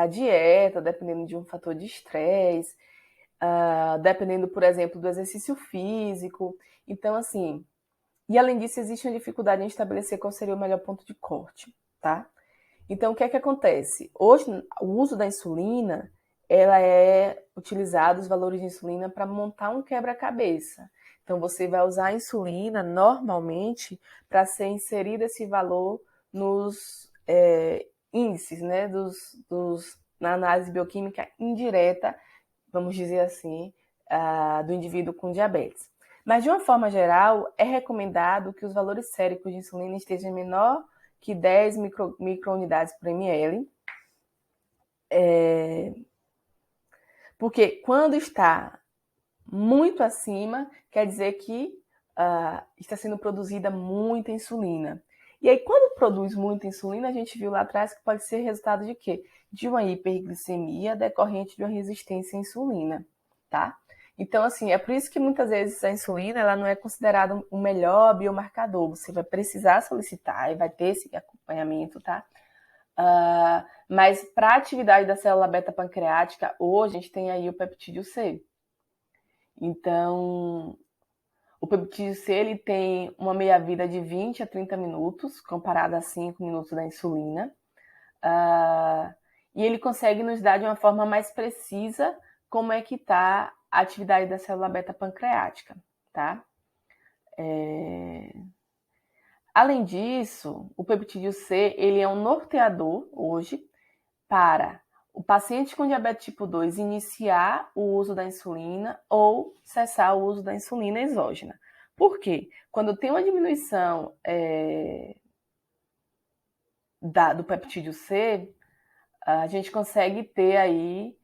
dieta, dependendo de um fator de estresse, dependendo, por exemplo, do exercício físico. Então, assim, e além disso, existe uma dificuldade em estabelecer qual seria o melhor ponto de corte, tá? Então, o que é que acontece? Hoje, o uso da insulina, ela é utilizado, os valores de insulina, para montar um quebra-cabeça. Então, você vai usar a insulina, normalmente, para ser inserido esse valor nos índices, né, na análise bioquímica indireta, vamos dizer assim, do indivíduo com diabetes. Mas, de uma forma geral, é recomendado que os valores séricos de insulina estejam menor que 10 microunidades por ml. Porque quando está muito acima, quer dizer que está sendo produzida muita insulina. E aí, quando produz muita insulina, a gente viu lá atrás que pode ser resultado de quê? De uma hiperglicemia decorrente de uma resistência à insulina, tá? Então, assim, é por isso que muitas vezes a insulina ela não é considerada o melhor biomarcador. Você vai precisar solicitar e vai ter esse acompanhamento, tá? Mas para a atividade da célula beta-pancreática, hoje a gente tem aí o peptídeo C. Então, O peptídeo C ele tem uma meia-vida de 20 a 30 minutos, comparado a 5 minutos da insulina. E ele consegue nos dar de uma forma mais precisa como é que está a atividade da célula beta pancreática, tá? Além disso, o peptídeo C ele é um norteador hoje para o paciente com diabetes tipo 2 iniciar o uso da insulina ou cessar o uso da insulina exógena. Por quê? Quando tem uma diminuição do peptídeo C, a gente consegue ter aí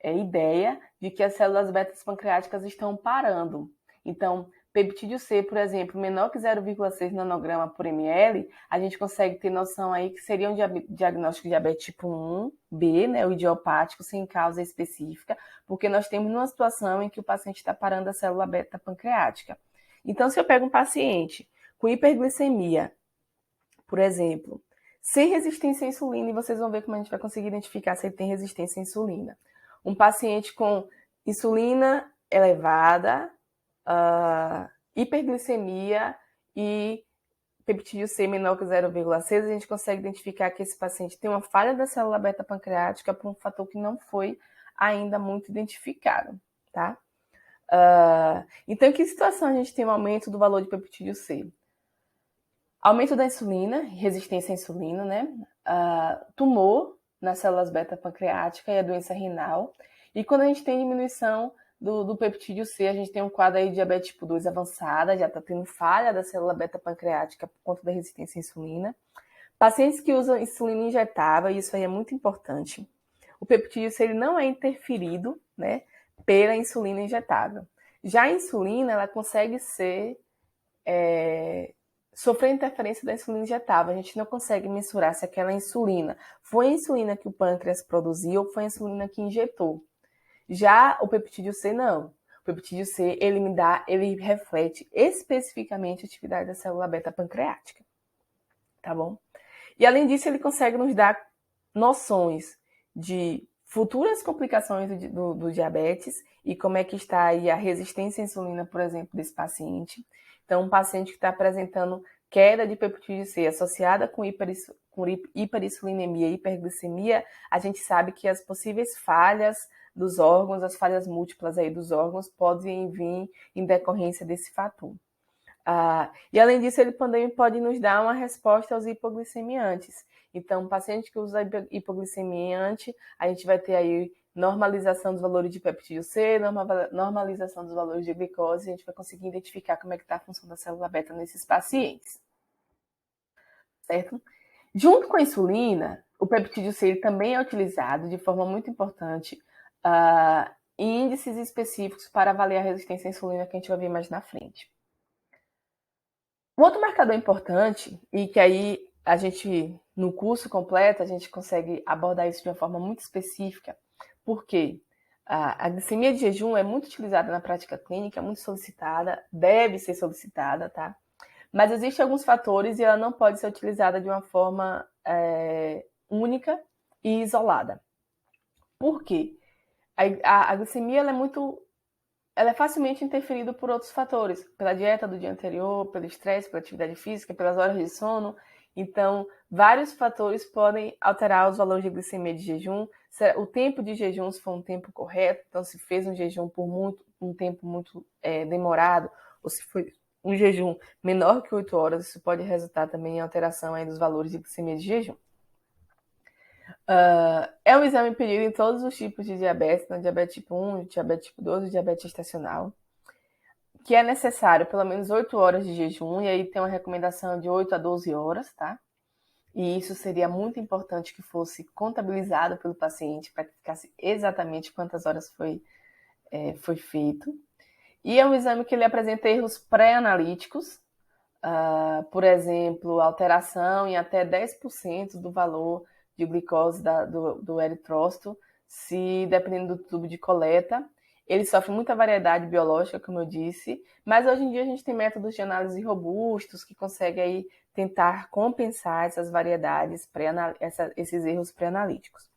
ideia de que as células betas pancreáticas estão parando. Então, peptídeo C, por exemplo, menor que 0,6 nanograma por ml, a gente consegue ter noção aí que seria um diagnóstico de diabetes tipo 1B, né, o idiopático, sem causa específica, porque nós temos uma situação em que o paciente está parando a célula beta pancreática. Então, se eu pego um paciente com hiperglicemia, por exemplo, sem resistência à insulina, e vocês vão ver como a gente vai conseguir identificar se ele tem resistência à insulina. Um paciente com insulina elevada, hiperglicemia e peptídeo C menor que 0,6, a gente consegue identificar que esse paciente tem uma falha da célula beta pancreática por um fator que não foi ainda muito identificado, tá? Então, em que situação a gente tem um aumento do valor de peptídeo C? Aumento da insulina, resistência à insulina, né? Tumor nas células beta pancreática e a doença renal. E quando a gente tem diminuição do peptídeo C, a gente tem um quadro aí de diabetes tipo 2 avançada, já está tendo falha da célula beta pancreática por conta da resistência à insulina. Pacientes que usam insulina injetável, e isso aí é muito importante. O peptídeo C ele não é interferido, né, pela insulina injetável. Já a insulina, ela consegue sofrer interferência da insulina injetável. A gente não consegue mensurar se aquela insulina foi a insulina que o pâncreas produziu ou foi a insulina que injetou. Já o peptídeo C, não. O peptídeo C, ele reflete especificamente a atividade da célula beta pancreática. Tá bom? E além disso, ele consegue nos dar noções de futuras complicações do diabetes e como é que está aí a resistência à insulina, por exemplo, desse paciente. Então, um paciente que está apresentando queda de peptídeo C associada com hiperinsulinemia e hiperglicemia, a gente sabe que as possíveis falhas dos órgãos, as falhas múltiplas aí dos órgãos podem vir em decorrência desse fator. E além disso, ele também pode nos dar uma resposta aos hipoglicemiantes. Então, paciente que usa hipoglicemiante, a gente vai ter aí normalização dos valores de peptídeo C, normalização dos valores de glicose, a gente vai conseguir identificar como é que está a função da célula beta nesses pacientes. Certo? Junto com a insulina, o peptídeo C ele também é utilizado de forma muito importante em índices específicos para avaliar a resistência à insulina que a gente vai ver mais na frente. Um outro marcador importante, e que aí a gente, no curso completo, a gente consegue abordar isso de uma forma muito específica, porque a glicemia de jejum é muito utilizada na prática clínica, é muito solicitada, deve ser solicitada, tá? Mas existem alguns fatores e ela não pode ser utilizada de uma forma única e isolada. Por quê? A glicemia ela é facilmente interferida por outros fatores, pela dieta do dia anterior, pelo estresse, pela atividade física, pelas horas de sono. Então, vários fatores podem alterar os valores de glicemia de jejum. O tempo de jejum, se for um tempo correto, então se fez um jejum por um tempo muito demorado, ou se foi um jejum menor que 8 horas, isso pode resultar também em alteração aí dos valores de glicemia de jejum. É um exame pedido em todos os tipos de diabetes, no diabetes tipo 1, diabetes tipo 2 e diabetes gestacional, que é necessário pelo menos 8 horas de jejum, e aí tem uma recomendação de 8 a 12 horas, tá? E isso seria muito importante que fosse contabilizado pelo paciente, para que ficasse exatamente quantas horas foi feito. E é um exame que ele apresenta erros pré-analíticos, por exemplo, alteração em até 10% do valor de glicose do eritrócito, se dependendo do tubo de coleta. Ele sofre muita variedade biológica, como eu disse, mas hoje em dia a gente tem métodos de análise robustos que conseguem aí tentar compensar essas variedades, esses erros pré-analíticos.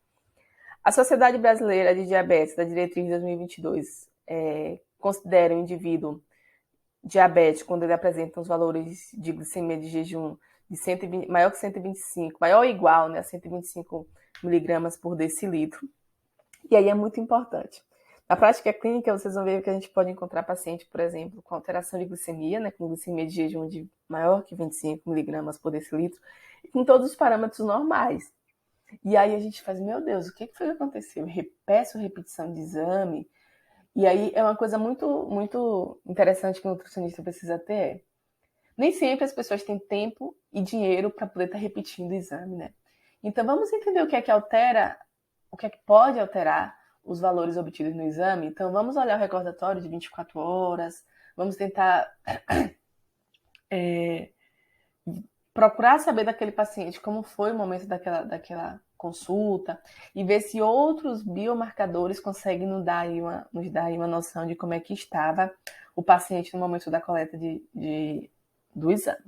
A Sociedade Brasileira de Diabetes, da Diretriz de 2022, considera o indivíduo diabético, quando ele apresenta os valores de glicemia de jejum de 120, maior que 125, maior ou igual, né, a 125 miligramas por decilitro. E aí é muito importante. Na prática clínica, vocês vão ver que a gente pode encontrar paciente, por exemplo, com alteração de glicemia, né, com glicemia de jejum de maior que 25 miligramas por decilitro, e com todos os parâmetros normais. E aí a gente faz, meu Deus, o que foi que aconteceu? Peço repetição de exame. E aí é uma coisa muito, muito interessante que o nutricionista precisa ter. Nem sempre as pessoas têm tempo e dinheiro para poder estar repetindo o exame, né? Então vamos entender o que é que altera, o que é que pode alterar os valores obtidos no exame. Então vamos olhar o recordatório de 24 horas, vamos tentar procurar saber daquele paciente como foi o momento daquela consulta e ver se outros biomarcadores conseguem nos dar aí uma noção de como é que estava o paciente no momento da coleta do exame.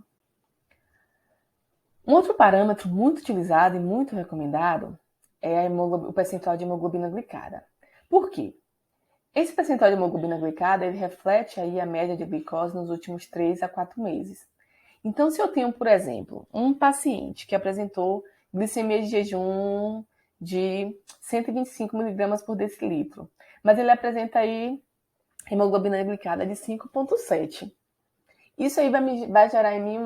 Um outro parâmetro muito utilizado e muito recomendado é o percentual de hemoglobina glicada. Por quê? Esse percentual de hemoglobina glicada ele reflete aí a média de glicose nos últimos 3 a 4 meses. Então, se eu tenho, por exemplo, um paciente que apresentou glicemia de jejum de 125 miligramas por decilitro, mas ele apresenta aí hemoglobina glicada de 5,7. Isso aí vai gerar em mim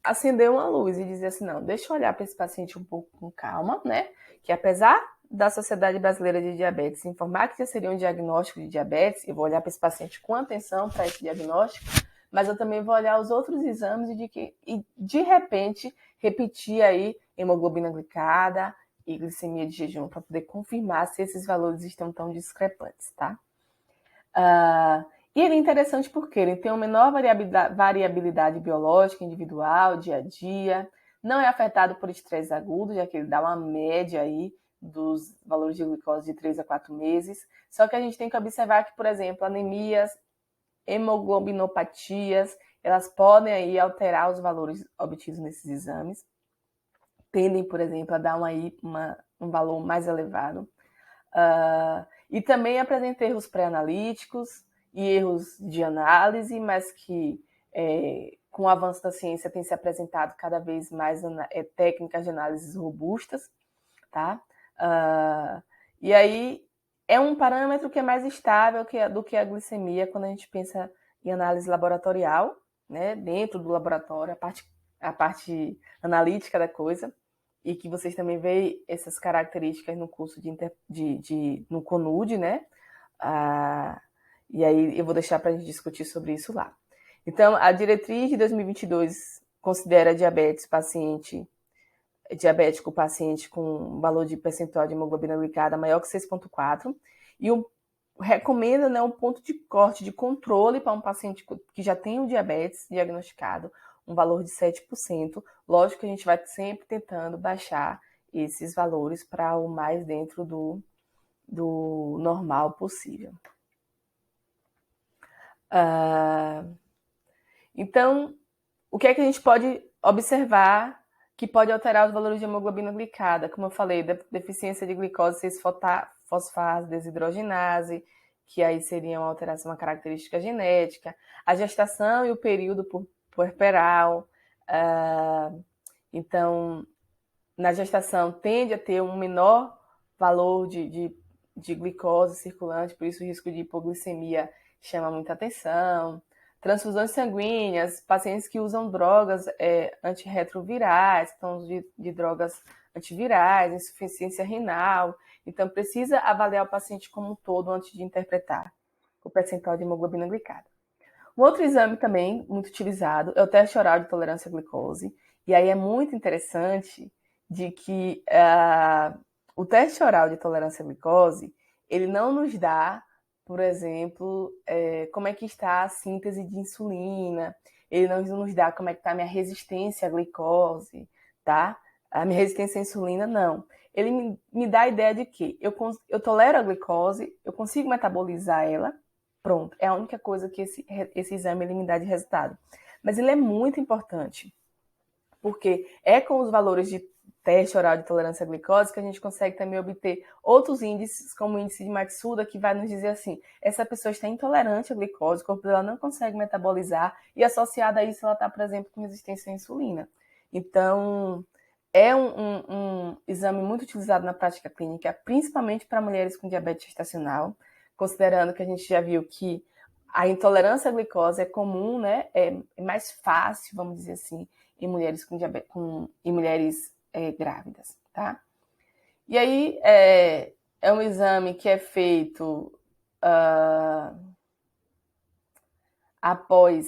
acender uma luz e dizer assim, não, deixa eu olhar para esse paciente um pouco com calma, né? Que apesar da Sociedade Brasileira de Diabetes informar que já seria um diagnóstico de diabetes, eu vou olhar para esse paciente com atenção para esse diagnóstico, mas eu também vou olhar os outros exames e de repente repetir aí hemoglobina glicada e glicemia de jejum para poder confirmar se esses valores estão tão discrepantes, tá? E ele é interessante porque ele tem uma menor variabilidade biológica individual, dia a dia, não é afetado por estresse agudo, já que ele dá uma média aí dos valores de glicose de 3 a 4 meses. Só que a gente tem que observar que, por exemplo, anemias, hemoglobinopatias, elas podem aí alterar os valores obtidos nesses exames. Tendem, por exemplo, a dar um valor mais elevado. E também apresenta erros pré-analíticos e erros de análise, mas que com o avanço da ciência tem se apresentado cada vez mais técnicas de análise robustas, tá? E aí é um parâmetro que é mais estável do que a glicemia quando a gente pensa em análise laboratorial, né? Dentro do laboratório, a parte analítica da coisa, e que vocês também veem essas características no curso no CONUD, né? E aí eu vou deixar para a gente discutir sobre isso lá. Então, a diretriz de 2022 considera diabético paciente com valor de percentual de hemoglobina glicada maior que 6,4 e recomenda, né, um ponto de corte de controle para um paciente que já tem o diabetes diagnosticado, um valor de 7%. Lógico que a gente vai sempre tentando baixar esses valores para o mais dentro do normal possível. Então, o que é que a gente pode observar que pode alterar os valores de hemoglobina glicada? Como eu falei, deficiência de glicose 6-fosfase desidrogenase, que aí seria uma alteração, uma característica genética, a gestação e o período puerperal. Então, na gestação tende a ter um menor valor de glicose circulante, por isso o risco de hipoglicemia chama muita atenção. Transfusões sanguíneas, pacientes que usam drogas antirretrovirais, então de drogas antivirais, insuficiência renal. Então, precisa avaliar o paciente como um todo antes de interpretar o percentual de hemoglobina glicada. Um outro exame também muito utilizado é o teste oral de tolerância à glicose. E aí é muito interessante de que o teste oral de tolerância à glicose, ele não nos dá, por exemplo, como é que está a síntese de insulina, ele não nos dá como é que está a minha resistência à glicose, tá? A minha resistência à insulina, não. Ele me dá a ideia de que eu tolero a glicose, eu consigo metabolizar ela, pronto. É a única coisa que esse exame ele me dá de resultado. Mas ele é muito importante, porque é com os valores de teste oral de tolerância à glicose, que a gente consegue também obter outros índices, como o índice de Matsuda, que vai nos dizer assim, essa pessoa está intolerante à glicose, o corpo dela não consegue metabolizar, e associada a isso ela está, por exemplo, com resistência à insulina. Então, é um exame muito utilizado na prática clínica, principalmente para mulheres com diabetes gestacional, considerando que a gente já viu que a intolerância à glicose é comum, né? É mais fácil, vamos dizer assim, em mulheres com diabetes, em mulheres grávidas, tá? E aí é um exame que é feito após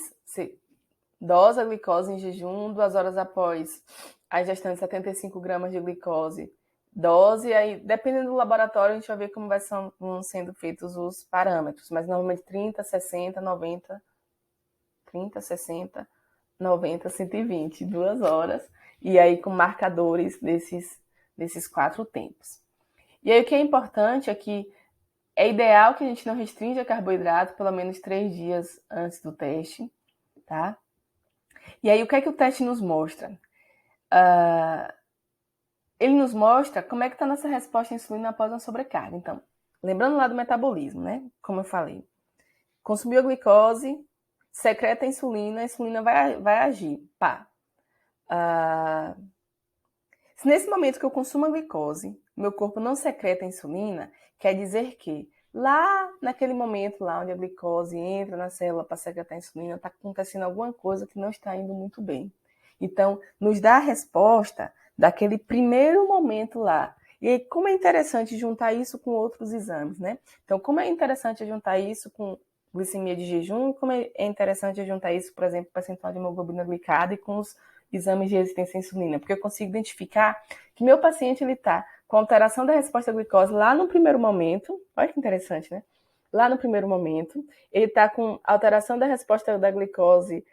dose a glicose em jejum, 2 horas após a ingestão de 75 gramas de glicose, dose, aí dependendo do laboratório a gente vai ver como vão sendo feitos os parâmetros, mas normalmente 30, 60, 90, 30, 60, 90, 120, 2 horas, e aí com marcadores desses 4 tempos. E aí o que é importante é que é ideal que a gente não restrinja carboidrato pelo menos 3 dias antes do teste, tá? E aí o que é que o teste nos mostra? Ele nos mostra como é que está a nossa resposta à insulina após uma sobrecarga. Então, lembrando lá do metabolismo, né? Como eu falei, consumiu a glicose, secreta a insulina vai agir. Pá. Se nesse momento que eu consumo a glicose, meu corpo não secreta a insulina, quer dizer que lá naquele momento lá onde a glicose entra na célula para secretar a insulina, está acontecendo alguma coisa que não está indo muito bem. Então, nos dá a resposta daquele primeiro momento lá. E aí, como é interessante juntar isso com outros exames, né? Então, como é interessante juntar isso com glicemia de jejum, como é interessante juntar isso, por exemplo, percentual de hemoglobina glicada e com os exames de resistência à insulina, porque eu consigo identificar que meu paciente está com alteração da resposta à glicose lá no primeiro momento, olha que interessante, né? Lá no primeiro momento, ele está com alteração da resposta da glicose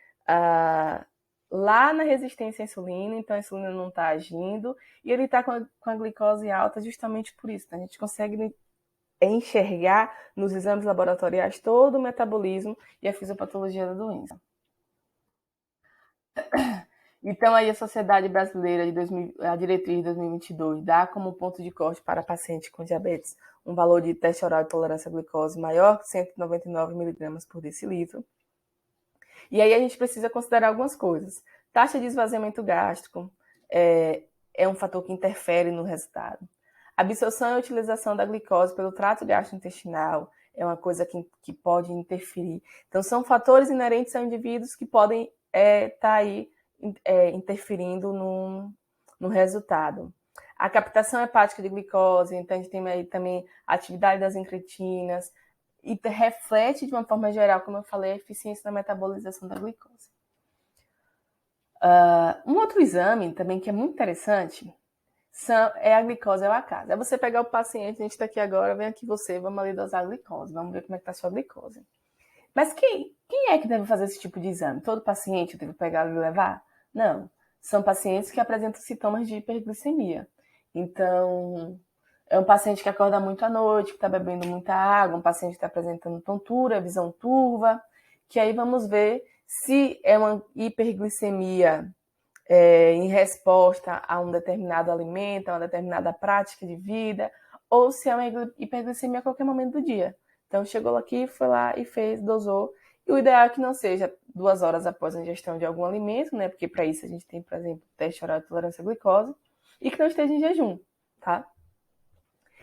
lá na resistência à insulina, então a insulina não está agindo, e ele está com a glicose alta justamente por isso. Né? A gente consegue enxergar nos exames laboratoriais todo o metabolismo e a fisiopatologia da doença. Então, aí a Sociedade Brasileira a diretriz de 2022 dá como ponto de corte para paciente com diabetes um valor de teste oral de tolerância à glicose maior que 199 mg por decilitro. E aí a gente precisa considerar algumas coisas. Taxa de esvaziamento gástrico é um fator que interfere no resultado. Absorção e utilização da glicose pelo trato gastrointestinal é uma coisa que pode interferir. Então, são fatores inerentes a indivíduos que podem estar aí interferindo no resultado. A captação hepática de glicose, então a gente tem aí também a atividade das incretinas, e reflete de uma forma geral, como eu falei, a eficiência na metabolização da glicose. Um outro exame também que é muito interessante é a glicose ao acaso. É você pegar o paciente, a gente está aqui agora, vem aqui você, vamos ali dosar a glicose, vamos ver como é que está a sua glicose. Mas quem é que deve fazer esse tipo de exame? Todo paciente deve pegar e levar? Não. São pacientes que apresentam sintomas de hiperglicemia. Então, é um paciente que acorda muito à noite, que está bebendo muita água, um paciente que está apresentando tontura, visão turva, que aí vamos ver se é uma hiperglicemia em resposta a um determinado alimento, a uma determinada prática de vida, ou se é uma hiperglicemia a qualquer momento do dia. Então, chegou aqui, foi lá e fez, dosou. E o ideal é que não seja 2 horas após a ingestão de algum alimento, né? Porque para isso a gente tem, por exemplo, teste oral de tolerância à glicose, e que não esteja em jejum, tá?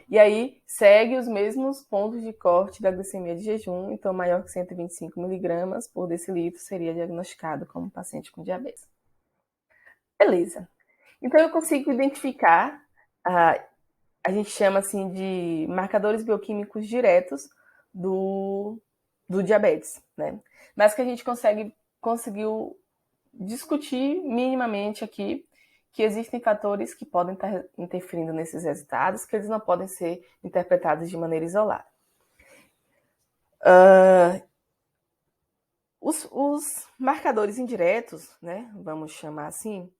E aí, segue os mesmos pontos de corte da glicemia de jejum, então maior que 125 mg por decilitro seria diagnosticado como paciente com diabetes. Beleza. Então, eu consigo identificar, a gente chama assim de marcadores bioquímicos diretos do diabetes, né? Mas que a gente conseguiu discutir minimamente aqui que existem fatores que podem estar interferindo nesses resultados, que eles não podem ser interpretados de maneira isolada. Os marcadores indiretos, né, vamos chamar assim,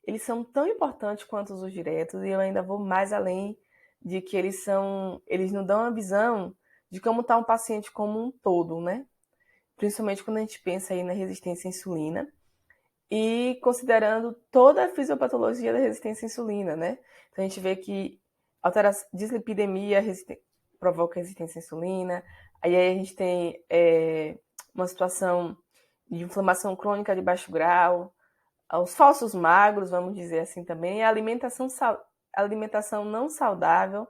eles são tão importantes quanto os diretos, e eu ainda vou mais além de que eles nos dão uma visão de como está um paciente como um todo, né? Principalmente quando a gente pensa aí na resistência à insulina. e considerando toda a fisiopatologia da resistência à insulina, né? Então, a gente vê que dislipidemia provoca resistência à insulina, aí a gente tem uma situação de inflamação crônica de baixo grau, os falsos magros, vamos dizer assim também, a alimentação não saudável,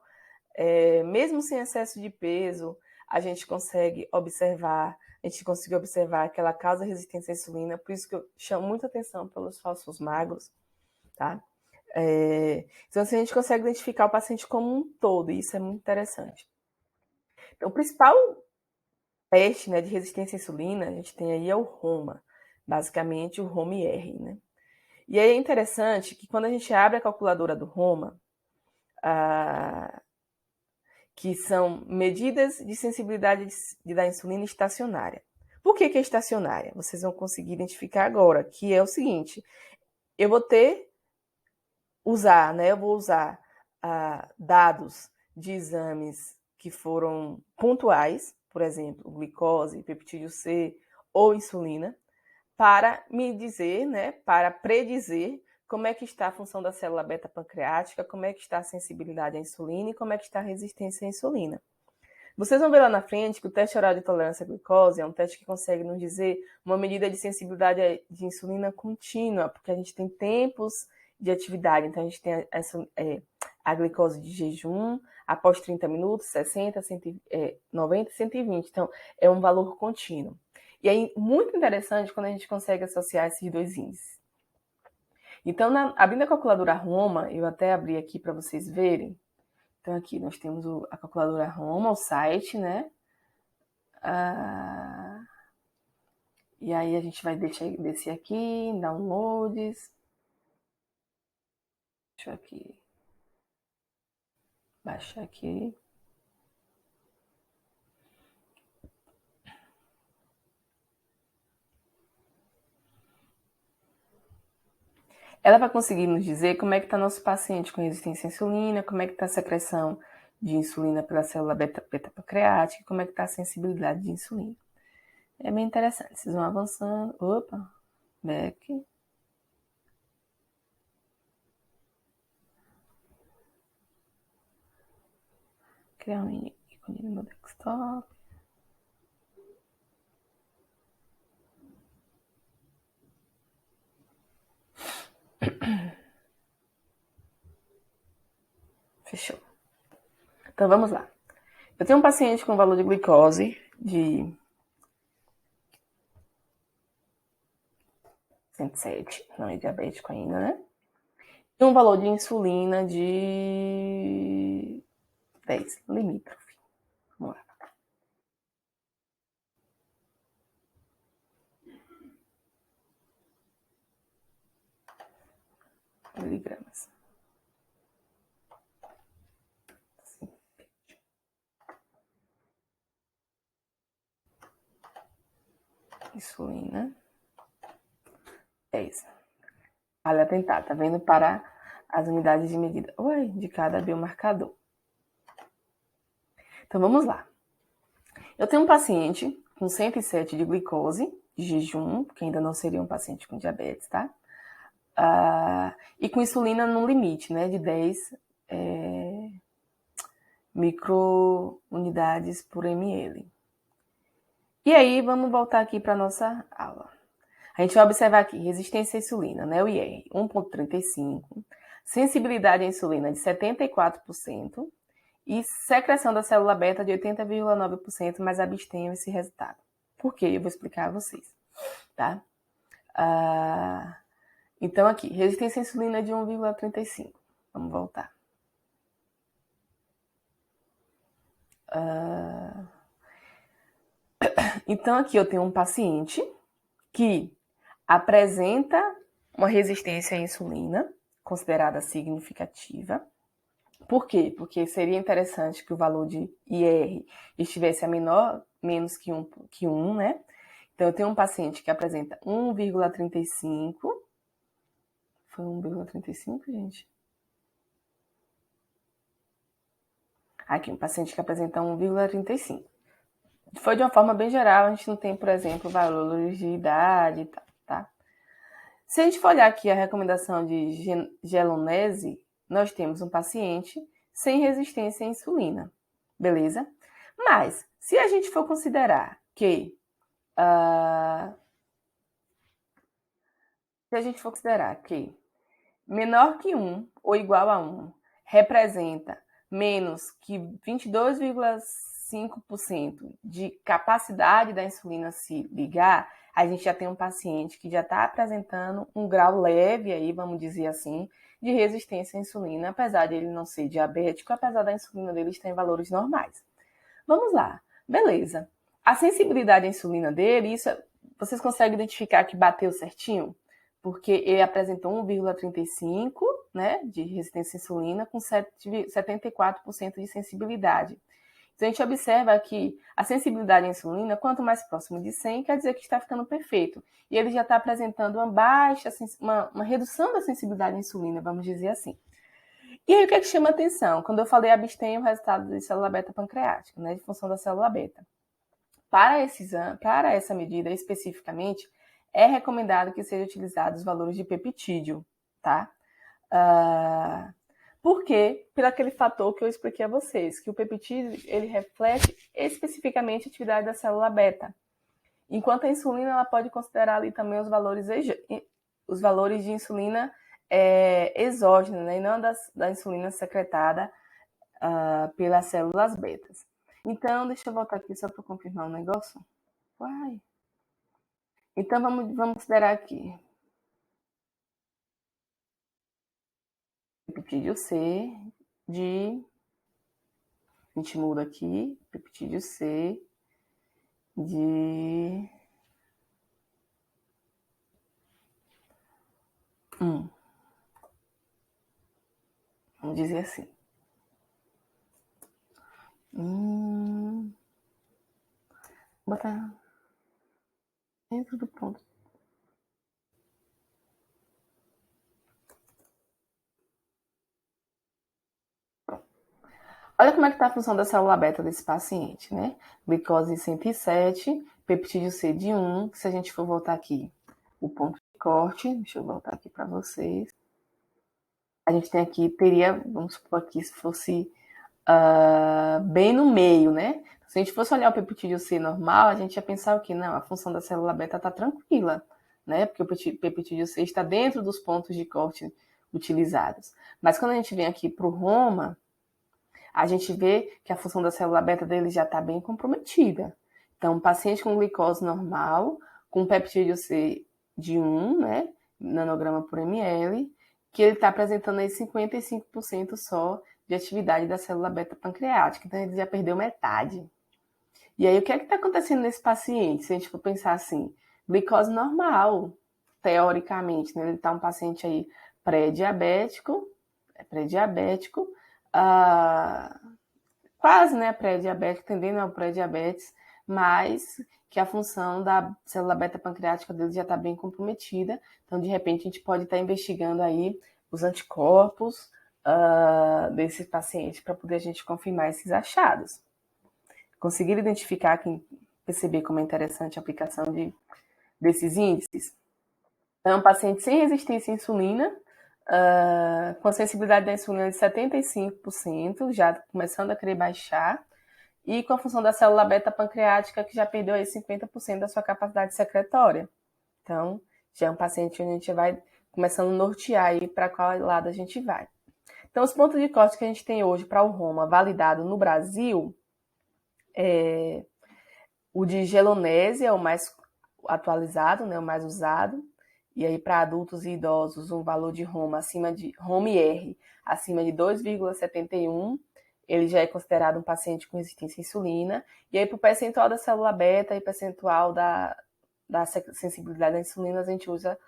mesmo sem excesso de peso, a gente consegue observar, que ela causa resistência à insulina, por isso que eu chamo muita atenção pelos falsos magros, tá? Então, assim, a gente consegue identificar o paciente como um todo, e isso é muito interessante. Então, o principal teste, né, de resistência à insulina, a gente tem aí é o ROMA, basicamente o ROME-R, né? E aí é interessante que quando a gente abre a calculadora do ROMA, que são medidas de sensibilidade da insulina estacionária. Por que é estacionária? Vocês vão conseguir identificar agora, que é o seguinte, eu vou usar dados de exames que foram pontuais, por exemplo, glicose, peptídeo C ou insulina, para me dizer, né, para predizer como é que está a função da célula beta pancreática, como é que está a sensibilidade à insulina e como é que está a resistência à insulina. Vocês vão ver lá na frente que o teste oral de tolerância à glicose é um teste que consegue nos dizer uma medida de sensibilidade de insulina contínua, porque a gente tem tempos de atividade. Então, a gente tem a glicose de jejum após 30 minutos, 60, 90 e 120. Então, é um valor contínuo. E aí, muito interessante quando a gente consegue associar esses dois índices. Então, abrindo a calculadora ROMA, eu até abri aqui para vocês verem. Então, aqui nós temos a calculadora ROMA, o site, né? E aí a gente vai descer aqui, em downloads. Deixa eu aqui baixar aqui. Ela vai conseguir nos dizer como é que está nosso paciente com resistência à insulina, como é que está a secreção de insulina pela célula beta-pancreática, como é que está a sensibilidade de insulina. É bem interessante. Vocês vão avançando. Opa, back. Criar um ícone no meu desktop. Fechou. Então vamos lá. Eu tenho um paciente com valor de glicose de 107, não é diabético ainda, né? E um valor de insulina de 10, limítrofe. Vamos lá. Miligramas. Insulina 10. Vale atentar, tá vendo? Para as unidades de medida de cada biomarcador. Então vamos lá. Eu tenho um paciente com 107 de glicose, de jejum, que ainda não seria um paciente com diabetes, tá? E com insulina no limite, né? De 10 microunidades por ml. E aí, vamos voltar aqui para a nossa aula. A gente vai observar aqui resistência à insulina, né? O IR, 1,35, sensibilidade à insulina de 74% e secreção da célula beta de 80,9%, mas abstenham esse resultado. Por quê? Eu vou explicar a vocês, tá? Então, aqui, resistência à insulina de 1,35. Vamos voltar. Então, aqui eu tenho um paciente que apresenta uma resistência à insulina, considerada significativa. Por quê? Porque seria interessante que o valor de IR estivesse a menos que 1, né? Então, eu tenho um paciente que apresenta 1,35. Foi 1,35, gente? Aqui, um paciente que apresenta 1,35. Foi de uma forma bem geral, a gente não tem, por exemplo, valores de idade e tal, tá? Se a gente for olhar aqui a recomendação de gelonese, nós temos um paciente sem resistência à insulina, beleza? Mas, se a gente for considerar que menor que 1 ou igual a 1 representa menos que 22,5% de capacidade da insulina se ligar, a gente já tem um paciente que já está apresentando um grau leve aí, vamos dizer assim, de resistência à insulina, apesar de ele não ser diabético, apesar da insulina dele estar em valores normais. Vamos lá, beleza. A sensibilidade à insulina dele, isso vocês conseguem identificar que bateu certinho? Porque ele apresentou 1,35, né, de resistência à insulina com 74% de sensibilidade. Então, a gente observa que a sensibilidade à insulina, quanto mais próximo de 100, quer dizer que está ficando perfeito. E ele já está apresentando uma redução da sensibilidade à insulina, vamos dizer assim. E aí, o que é que chama atenção? Quando eu falei abstenha o resultado de célula beta pancreática, né, de função da célula beta. Para essa medida especificamente, é recomendado que sejam utilizados os valores de peptídeo, tá? Por quê? Por aquele fator que eu expliquei a vocês, que o peptídeo, ele reflete especificamente a atividade da célula beta. Enquanto a insulina, ela pode considerar ali também os valores de insulina exógena, né? E não da insulina secretada pelas células betas. Então, deixa eu voltar aqui só para confirmar um negócio. Uai. Então, vamos considerar aqui. Peptídeo C de... A gente muda aqui. Peptídeo C de... Vamos dizer assim. Botar dentro do ponto. Olha como é que está a função da célula beta desse paciente, né? Glicose 107, peptídeo C de 1, que se a gente for voltar aqui, o ponto de corte, deixa eu voltar aqui para vocês. A gente tem aqui, vamos supor aqui, se fosse bem no meio, né? Se a gente fosse olhar o peptídeo C normal, a gente ia pensar o quê? Não, a função da célula beta está tranquila, né? Porque o peptídeo C está dentro dos pontos de corte utilizados. Mas quando a gente vem aqui para o Roma, a gente vê que a função da célula beta dele já está bem comprometida. Então, paciente com glicose normal, com peptídeo C de 1, né, nanograma por ml, que ele está apresentando aí 55% só de atividade da célula beta pancreática. Então, ele já perdeu metade. E aí, o que é que está acontecendo nesse paciente? Se a gente for pensar assim, glicose normal, teoricamente, né? Ele está um paciente aí pré-diabético, quase, né, pré-diabético, tendendo ao pré-diabetes, mas que a função da célula beta pancreática dele já está bem comprometida. Então, de repente, a gente pode estar investigando aí os anticorpos desse paciente para poder a gente confirmar esses achados. Conseguir identificar, perceber como é interessante a aplicação desses índices? É um paciente sem resistência à insulina, com a sensibilidade da insulina de 75%, já começando a querer baixar, e com a função da célula beta pancreática, que já perdeu aí 50% da sua capacidade secretória. Então, já é um paciente onde a gente vai começando a nortear aí para qual lado a gente vai. Então, os pontos de corte que a gente tem hoje para o Roma, validado no Brasil, o de gelonese é o mais atualizado, né, o mais usado. E aí, para adultos e idosos, um valor de Roma R acima de 2,71, ele já é considerado um paciente com resistência à insulina. E aí, para o percentual da célula beta e percentual da sensibilidade à insulina, a gente usa,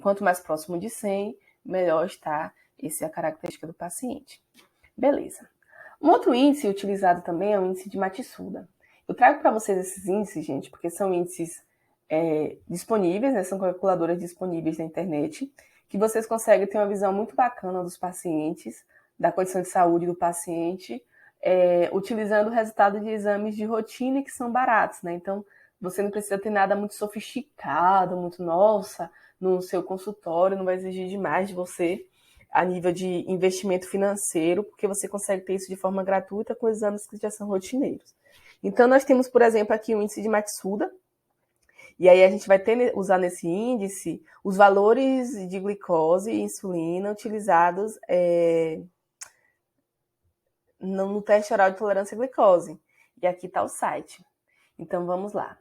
quanto mais próximo de 100, melhor está essa característica do paciente. Beleza. Um outro índice utilizado também é o índice de Matsuda. Eu trago para vocês esses índices, gente, porque são índices disponíveis, né? São calculadoras disponíveis na internet, que vocês conseguem ter uma visão muito bacana dos pacientes, da condição de saúde do paciente, utilizando o resultado de exames de rotina que são baratos, né? Então, você não precisa ter nada muito sofisticado, muito, nossa, no seu consultório, não vai exigir demais de você a nível de investimento financeiro, porque você consegue ter isso de forma gratuita com exames que já são rotineiros. Então, nós temos, por exemplo, aqui o índice de Matsuda, e aí a gente vai usar nesse índice os valores de glicose e insulina utilizados no teste oral de tolerância à glicose. E aqui está o site. Então, vamos lá.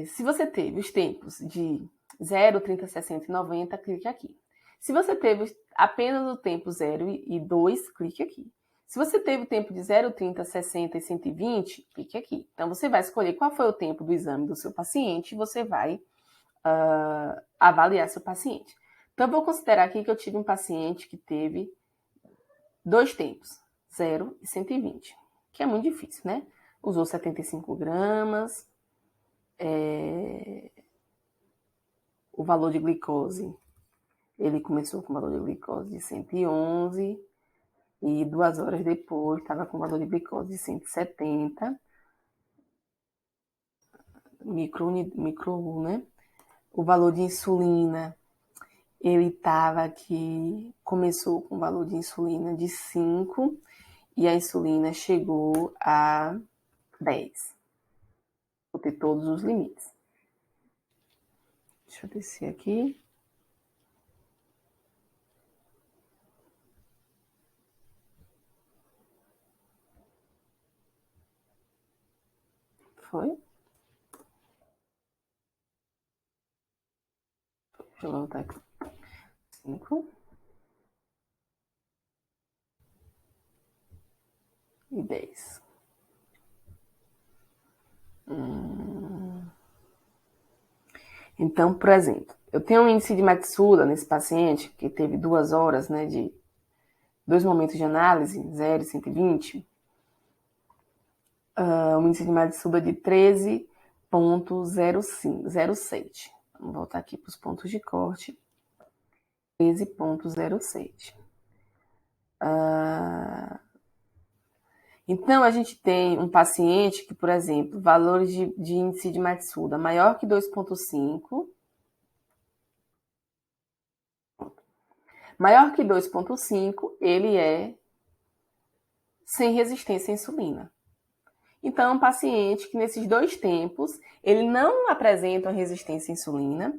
Se você teve os tempos de 0, 30, 60 e 90, clique aqui. Se você teve apenas o tempo 0 e 2, clique aqui. Se você teve o tempo de 0, 30, 60 e 120, clique aqui. Então, você vai escolher qual foi o tempo do exame do seu paciente e você vai avaliar seu paciente. Então, eu vou considerar aqui que eu tive um paciente que teve 2 tempos, 0 e 120, que é muito difícil, né? Usou 75 gramas, o valor de glicose, ele começou com o valor de glicose de 111 e 2 horas depois estava com o valor de glicose de 170 micro, né? O valor de insulina, ele estava aqui, começou com o valor de insulina de 5 e a insulina chegou a 10. Vou ter todos os limites. Deixa eu descer aqui. Foi? Deixa eu voltar aqui. 5 e 10. Então, por exemplo, eu tenho um índice de Matsuda nesse paciente, que teve 2 horas, né, de 2 momentos de análise, 0 e 120. Um índice de Matsuda de 13,07. Vamos voltar aqui para os pontos de corte. 13,07. Então, a gente tem um paciente que, por exemplo, valores de índice de Matsuda maior que 2,5. Maior que 2,5, ele é sem resistência à insulina. Então, é um paciente que nesses 2 tempos, ele não apresenta uma resistência à insulina,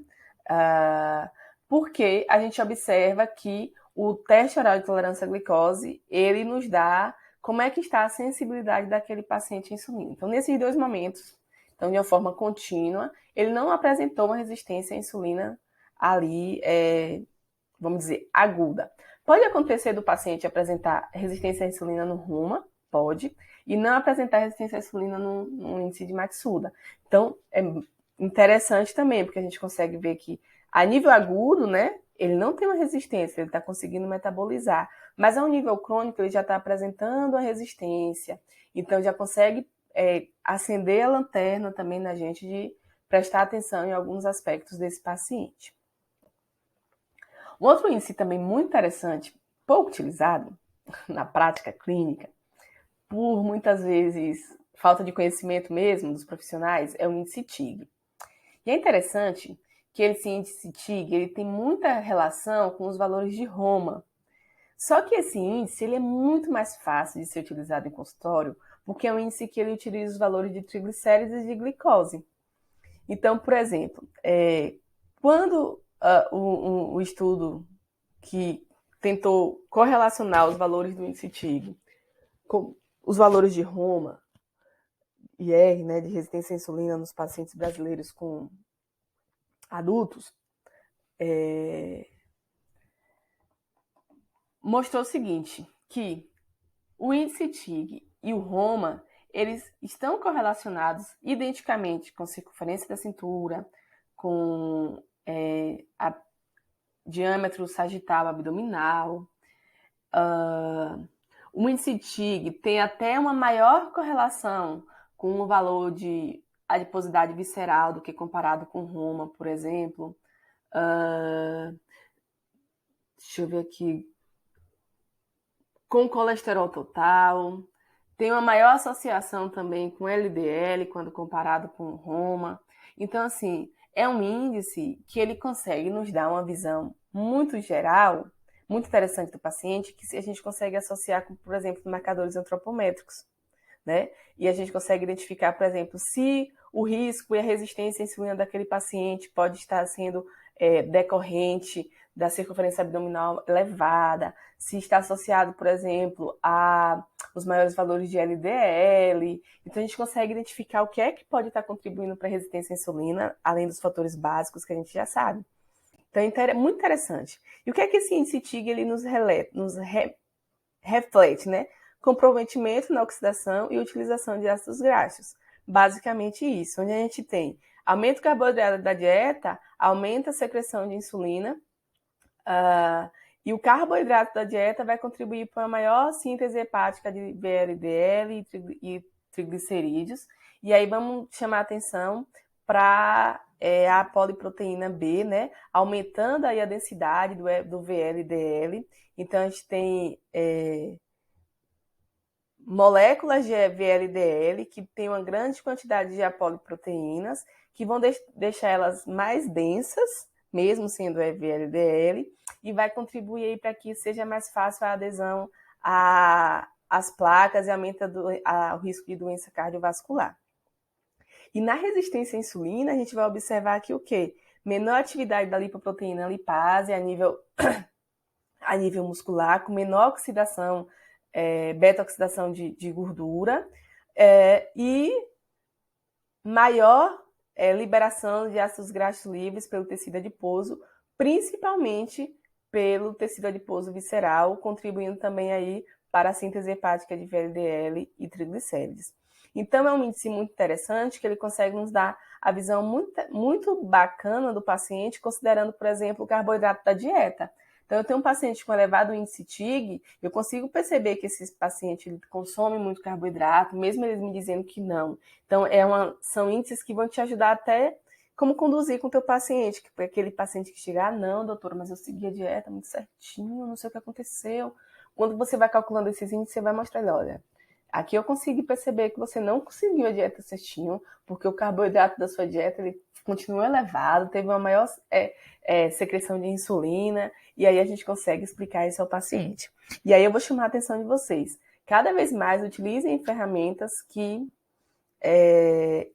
porque a gente observa que o teste oral de tolerância à glicose, ele nos dá como é que está a sensibilidade daquele paciente à insulina. Então, nesses 2 momentos, então, de uma forma contínua, ele não apresentou uma resistência à insulina ali, vamos dizer, aguda. Pode acontecer do paciente apresentar resistência à insulina no RUMA, pode, e não apresentar resistência à insulina no índice de Matsuda. Então, é interessante também, porque a gente consegue ver que a nível agudo, né, ele não tem uma resistência, ele está conseguindo metabolizar, mas a um nível crônico ele já está apresentando a resistência, então já consegue acender a lanterna também na gente de prestar atenção em alguns aspectos desse paciente. Um outro índice também muito interessante, pouco utilizado na prática clínica, por muitas vezes falta de conhecimento mesmo dos profissionais, é o índice TIG. E é interessante que esse índice TIG ele tem muita relação com os valores de Roma. Só que esse índice ele é muito mais fácil de ser utilizado em consultório, porque é um índice que ele utiliza os valores de triglicéridos e de glicose. Então, por exemplo, quando o estudo que tentou correlacionar os valores do índice TIG com os valores de Roma e R, né, de resistência à insulina nos pacientes brasileiros com adultos, mostrou o seguinte, que o índice TIG e o Roma, eles estão correlacionados identicamente com circunferência da cintura, com a diâmetro sagital abdominal. O índice TIG tem até uma maior correlação com o valor de adiposidade visceral do que comparado com Roma, por exemplo. Deixa eu ver aqui. Com colesterol total. Tem uma maior associação também com LDL quando comparado com Roma. Então, assim, é um índice que ele consegue nos dar uma visão muito geral, muito interessante do paciente, que a gente consegue associar com, por exemplo, marcadores antropométricos, né? E a gente consegue identificar, por exemplo, se o risco e a resistência à insulina daquele paciente pode estar sendo decorrente da circunferência abdominal elevada, se está associado, por exemplo, a os maiores valores de LDL. Então, a gente consegue identificar o que é que pode estar contribuindo para a resistência à insulina, além dos fatores básicos que a gente já sabe. Então, é muito interessante. E o que é que esse índice TIG ele nos reflete, né? Comprometimento na oxidação e utilização de ácidos graxos. Basicamente isso, onde a gente tem aumento do carboidrato da dieta, aumenta a secreção de insulina, e o carboidrato da dieta vai contribuir para uma maior síntese hepática de VLDL e triglicerídeos. E aí vamos chamar a atenção para a poliproteína B, né? Aumentando aí a densidade do VLDL. Então, a gente tem moléculas de VLDL que tem uma grande quantidade de apoliproteínas, que vão deixar elas mais densas, mesmo sendo VLDL, e vai contribuir para que seja mais fácil a adesão às placas e aumenta o risco de doença cardiovascular. E na resistência à insulina, a gente vai observar aqui o quê? Menor atividade da lipoproteína lipase a nível muscular, com menor oxidação, beta-oxidação de gordura, e maior liberação de ácidos graxos livres pelo tecido adiposo, principalmente pelo tecido adiposo visceral, contribuindo também aí para a síntese hepática de VLDL e triglicérides. Então, é um índice muito interessante, que ele consegue nos dar a visão muito, muito bacana do paciente, considerando, por exemplo, o carboidrato da dieta. Então, eu tenho um paciente com elevado índice TIG, eu consigo perceber que esse paciente ele consome muito carboidrato, mesmo eles me dizendo que não. Então, são índices que vão te ajudar até como conduzir com o teu paciente, que aquele paciente que chega, não, doutora, mas eu segui a dieta muito certinho, não sei o que aconteceu. Quando você vai calculando esses índices, você vai mostrar ele, olha, aqui eu consegui perceber que você não conseguiu a dieta certinho, porque o carboidrato da sua dieta ele continua elevado, teve uma maior secreção de insulina, e aí a gente consegue explicar isso ao paciente. E aí eu vou chamar a atenção de vocês. Cada vez mais utilizem ferramentas que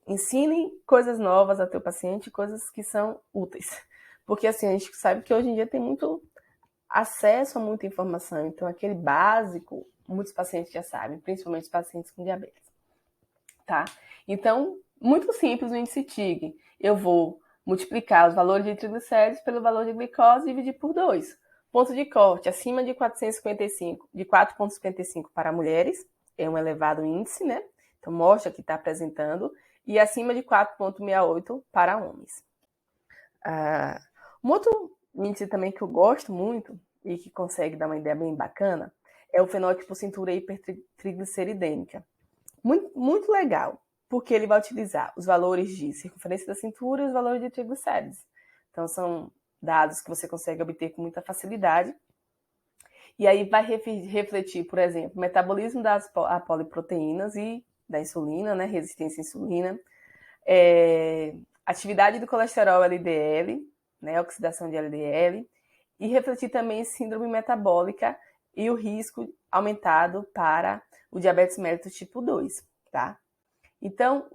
ensinem coisas novas ao teu paciente, coisas que são úteis. Porque assim, a gente sabe que hoje em dia tem muito acesso a muita informação, então aquele básico, muitos pacientes já sabem, principalmente os pacientes com diabetes. Tá? Então, muito simples o índice TIG. Eu vou multiplicar os valores de triglicéridos pelo valor de glicose e dividir por 2. Ponto de corte, acima de 4,55 para mulheres, é um elevado índice, né? Então, mostra que está apresentando. E acima de 4,68 para homens. Um outro índice também que eu gosto muito e que consegue dar uma ideia bem bacana é o fenótipo cintura hipertrigliceridêmica. Muito, muito legal, porque ele vai utilizar os valores de circunferência da cintura e os valores de triglicérides. Então, são dados que você consegue obter com muita facilidade. E aí vai refletir, por exemplo, o metabolismo das apoliproteínas e da insulina, né, resistência à insulina, atividade do colesterol LDL, né, oxidação de LDL, e refletir também síndrome metabólica e o risco aumentado para o diabetes mellitus tipo 2, tá? Então,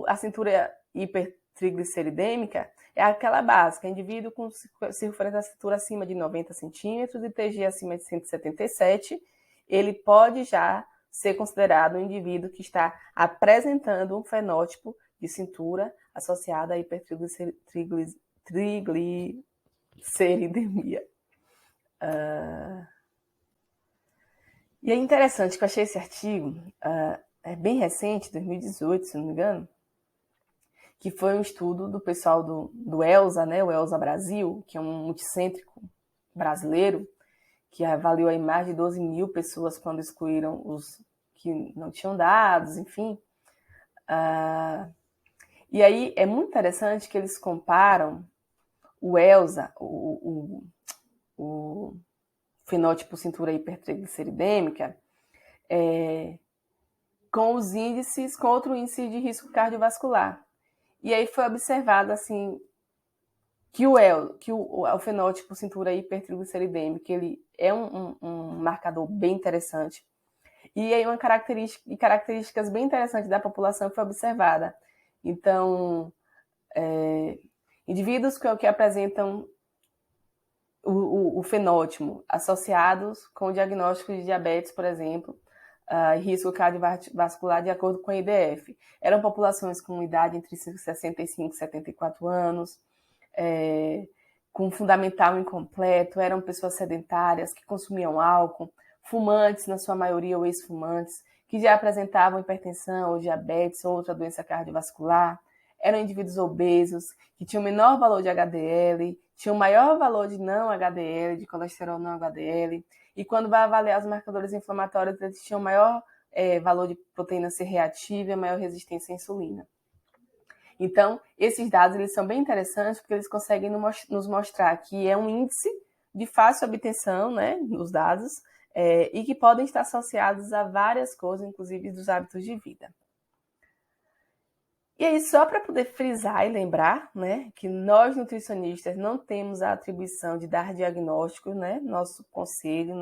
a cintura hipertrigliceridêmica é aquela básica, indivíduo com circunferência da cintura acima de 90 centímetros e TG acima de 177, ele pode já ser considerado um indivíduo que está apresentando um fenótipo de cintura associado à hipertrigliceridemia. E é interessante que eu achei esse artigo, é bem recente, 2018, se não me engano, que foi um estudo do pessoal do ELSA, né, o ELSA Brasil, que é um multicêntrico brasileiro, que avaliou aí mais de 12 mil pessoas quando excluíram os que não tinham dados, enfim. E aí é muito interessante que eles comparam o ELSA, o fenótipo cintura hipertrigliceridêmica, com os índices, com outro índice de risco cardiovascular. E aí foi observado, assim, que o fenótipo cintura hipertrigliceridêmica, que ele é um marcador bem interessante. E aí características bem interessantes da população foi observada. Então, indivíduos que apresentam o fenótipo associados com o diagnóstico de diabetes, por exemplo, risco cardiovascular de acordo com a IDF. Eram populações com idade entre 65 e 74 anos, com fundamental incompleto, eram pessoas sedentárias que consumiam álcool, fumantes, na sua maioria, ou ex-fumantes, que já apresentavam hipertensão ou diabetes ou outra doença cardiovascular, eram indivíduos obesos, que tinham menor valor de HDL, tinham maior valor de não HDL, de colesterol não HDL, e quando vai avaliar os marcadores inflamatórios, eles tinham maior valor de proteína C reativa e maior resistência à insulina. Então, esses dados eles são bem interessantes porque eles conseguem nos mostrar que é um índice de fácil obtenção, né, nos dados, e que podem estar associados a várias coisas, inclusive dos hábitos de vida. E aí, só para poder frisar e lembrar, né, que nós nutricionistas não temos a atribuição de dar diagnóstico, né, nosso conselho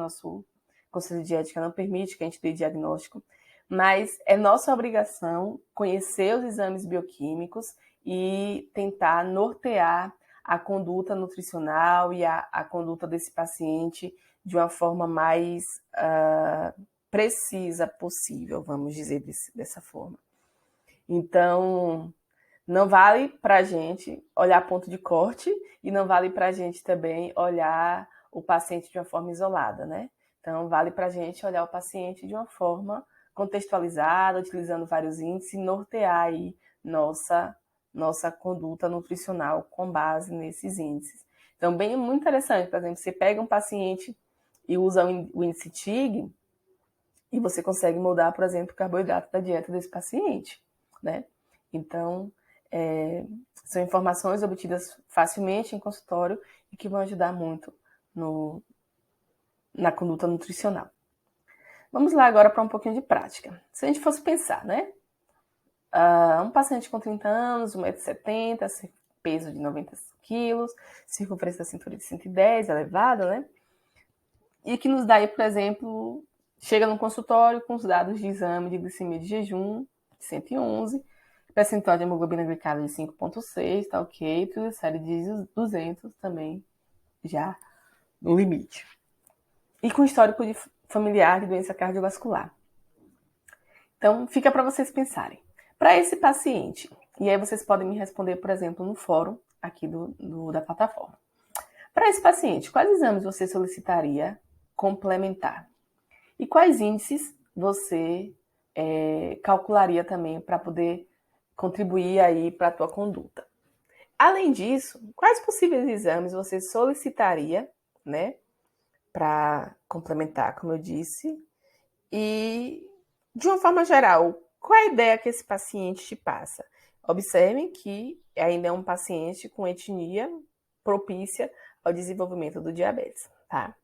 de ética não permite que a gente dê diagnóstico, mas é nossa obrigação conhecer os exames bioquímicos e tentar nortear a conduta nutricional e a conduta desse paciente de uma forma mais precisa possível, vamos dizer dessa forma. Então, não vale para a gente olhar ponto de corte e não vale para a gente também olhar o paciente de uma forma isolada, né? Então, vale para a gente olhar o paciente de uma forma contextualizada, utilizando vários índices e nortear aí nossa conduta nutricional com base nesses índices. Então, muito interessante, por exemplo, você pega um paciente e usa o índice TIG e você consegue moldar, por exemplo, o carboidrato da dieta desse paciente, né? Então, são informações obtidas facilmente em consultório e que vão ajudar muito na conduta nutricional. Vamos lá agora para um pouquinho de prática. Se a gente fosse pensar, né? Um paciente com 30 anos, 1,70 m, peso de 90 quilos, circunferência da cintura de 110, elevada, né? E que nos dá aí, por exemplo, chega no consultório com os dados de exame de glicemia de jejum, de 111, percentual de hemoglobina glicada de 5,6, tá ok, triglicérides de 200 também já no limite. E com histórico familiar de doença cardiovascular. Então, fica para vocês pensarem. Para esse paciente, e aí vocês podem me responder, por exemplo, no fórum aqui da plataforma. Para esse paciente, quais exames você solicitaria complementar? E quais índices você calcularia também para poder contribuir aí para a tua conduta? Além disso, quais possíveis exames você solicitaria, né, para complementar, como eu disse? E, de uma forma geral, qual é a ideia que esse paciente te passa? Observem que ainda é um paciente com etnia propícia ao desenvolvimento do diabetes, tá?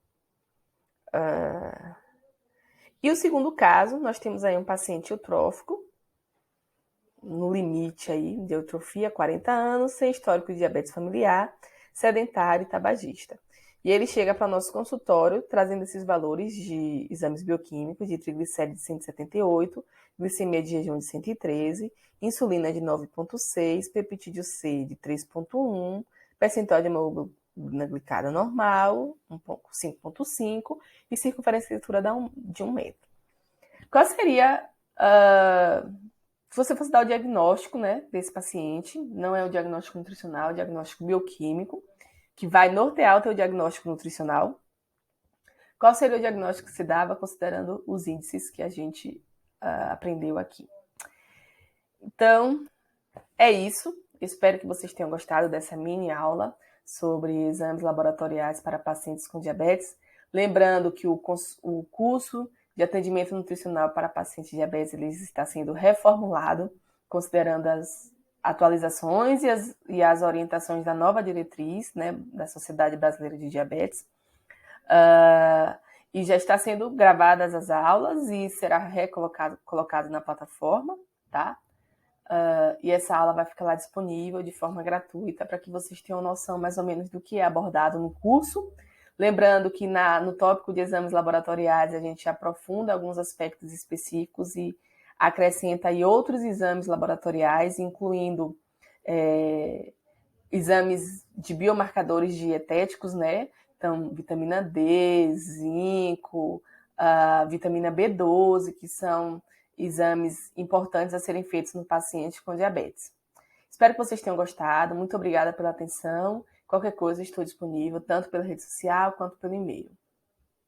E o segundo caso, nós temos aí um paciente eutrófico, no limite aí de eutrofia, 40 anos, sem histórico de diabetes familiar, sedentário e tabagista. E ele chega para o nosso consultório trazendo esses valores de exames bioquímicos, de triglicérides de 178, glicemia de jejum de 113, insulina de 9,6, peptídeo C de 3,1, percentual de hemoglobina glicada normal, 5,5, e circunferência de 1 metro. Qual seria... se você fosse dar o diagnóstico, né, desse paciente, não é o diagnóstico nutricional, é o diagnóstico bioquímico, que vai nortear o teu diagnóstico nutricional, qual seria o diagnóstico que se dava considerando os índices que a gente aprendeu aqui? Então, é isso. Espero que vocês tenham gostado dessa mini aula sobre exames laboratoriais para pacientes com diabetes. Lembrando que o curso de atendimento nutricional para pacientes de diabetes ele está sendo reformulado, considerando as atualizações e as orientações da nova diretriz, né, da Sociedade Brasileira de Diabetes. E já está sendo gravadas as aulas e será colocado na plataforma, tá? e essa aula vai ficar lá disponível de forma gratuita para que vocês tenham noção mais ou menos do que é abordado no curso. Lembrando que no tópico de exames laboratoriais a gente aprofunda alguns aspectos específicos e acrescenta aí outros exames laboratoriais, incluindo exames de biomarcadores dietéticos, né? Então, vitamina D, zinco, vitamina B12, que são exames importantes a serem feitos no paciente com diabetes. Espero que vocês tenham gostado. Muito obrigada pela atenção. Qualquer coisa, estou disponível, tanto pela rede social quanto pelo e-mail.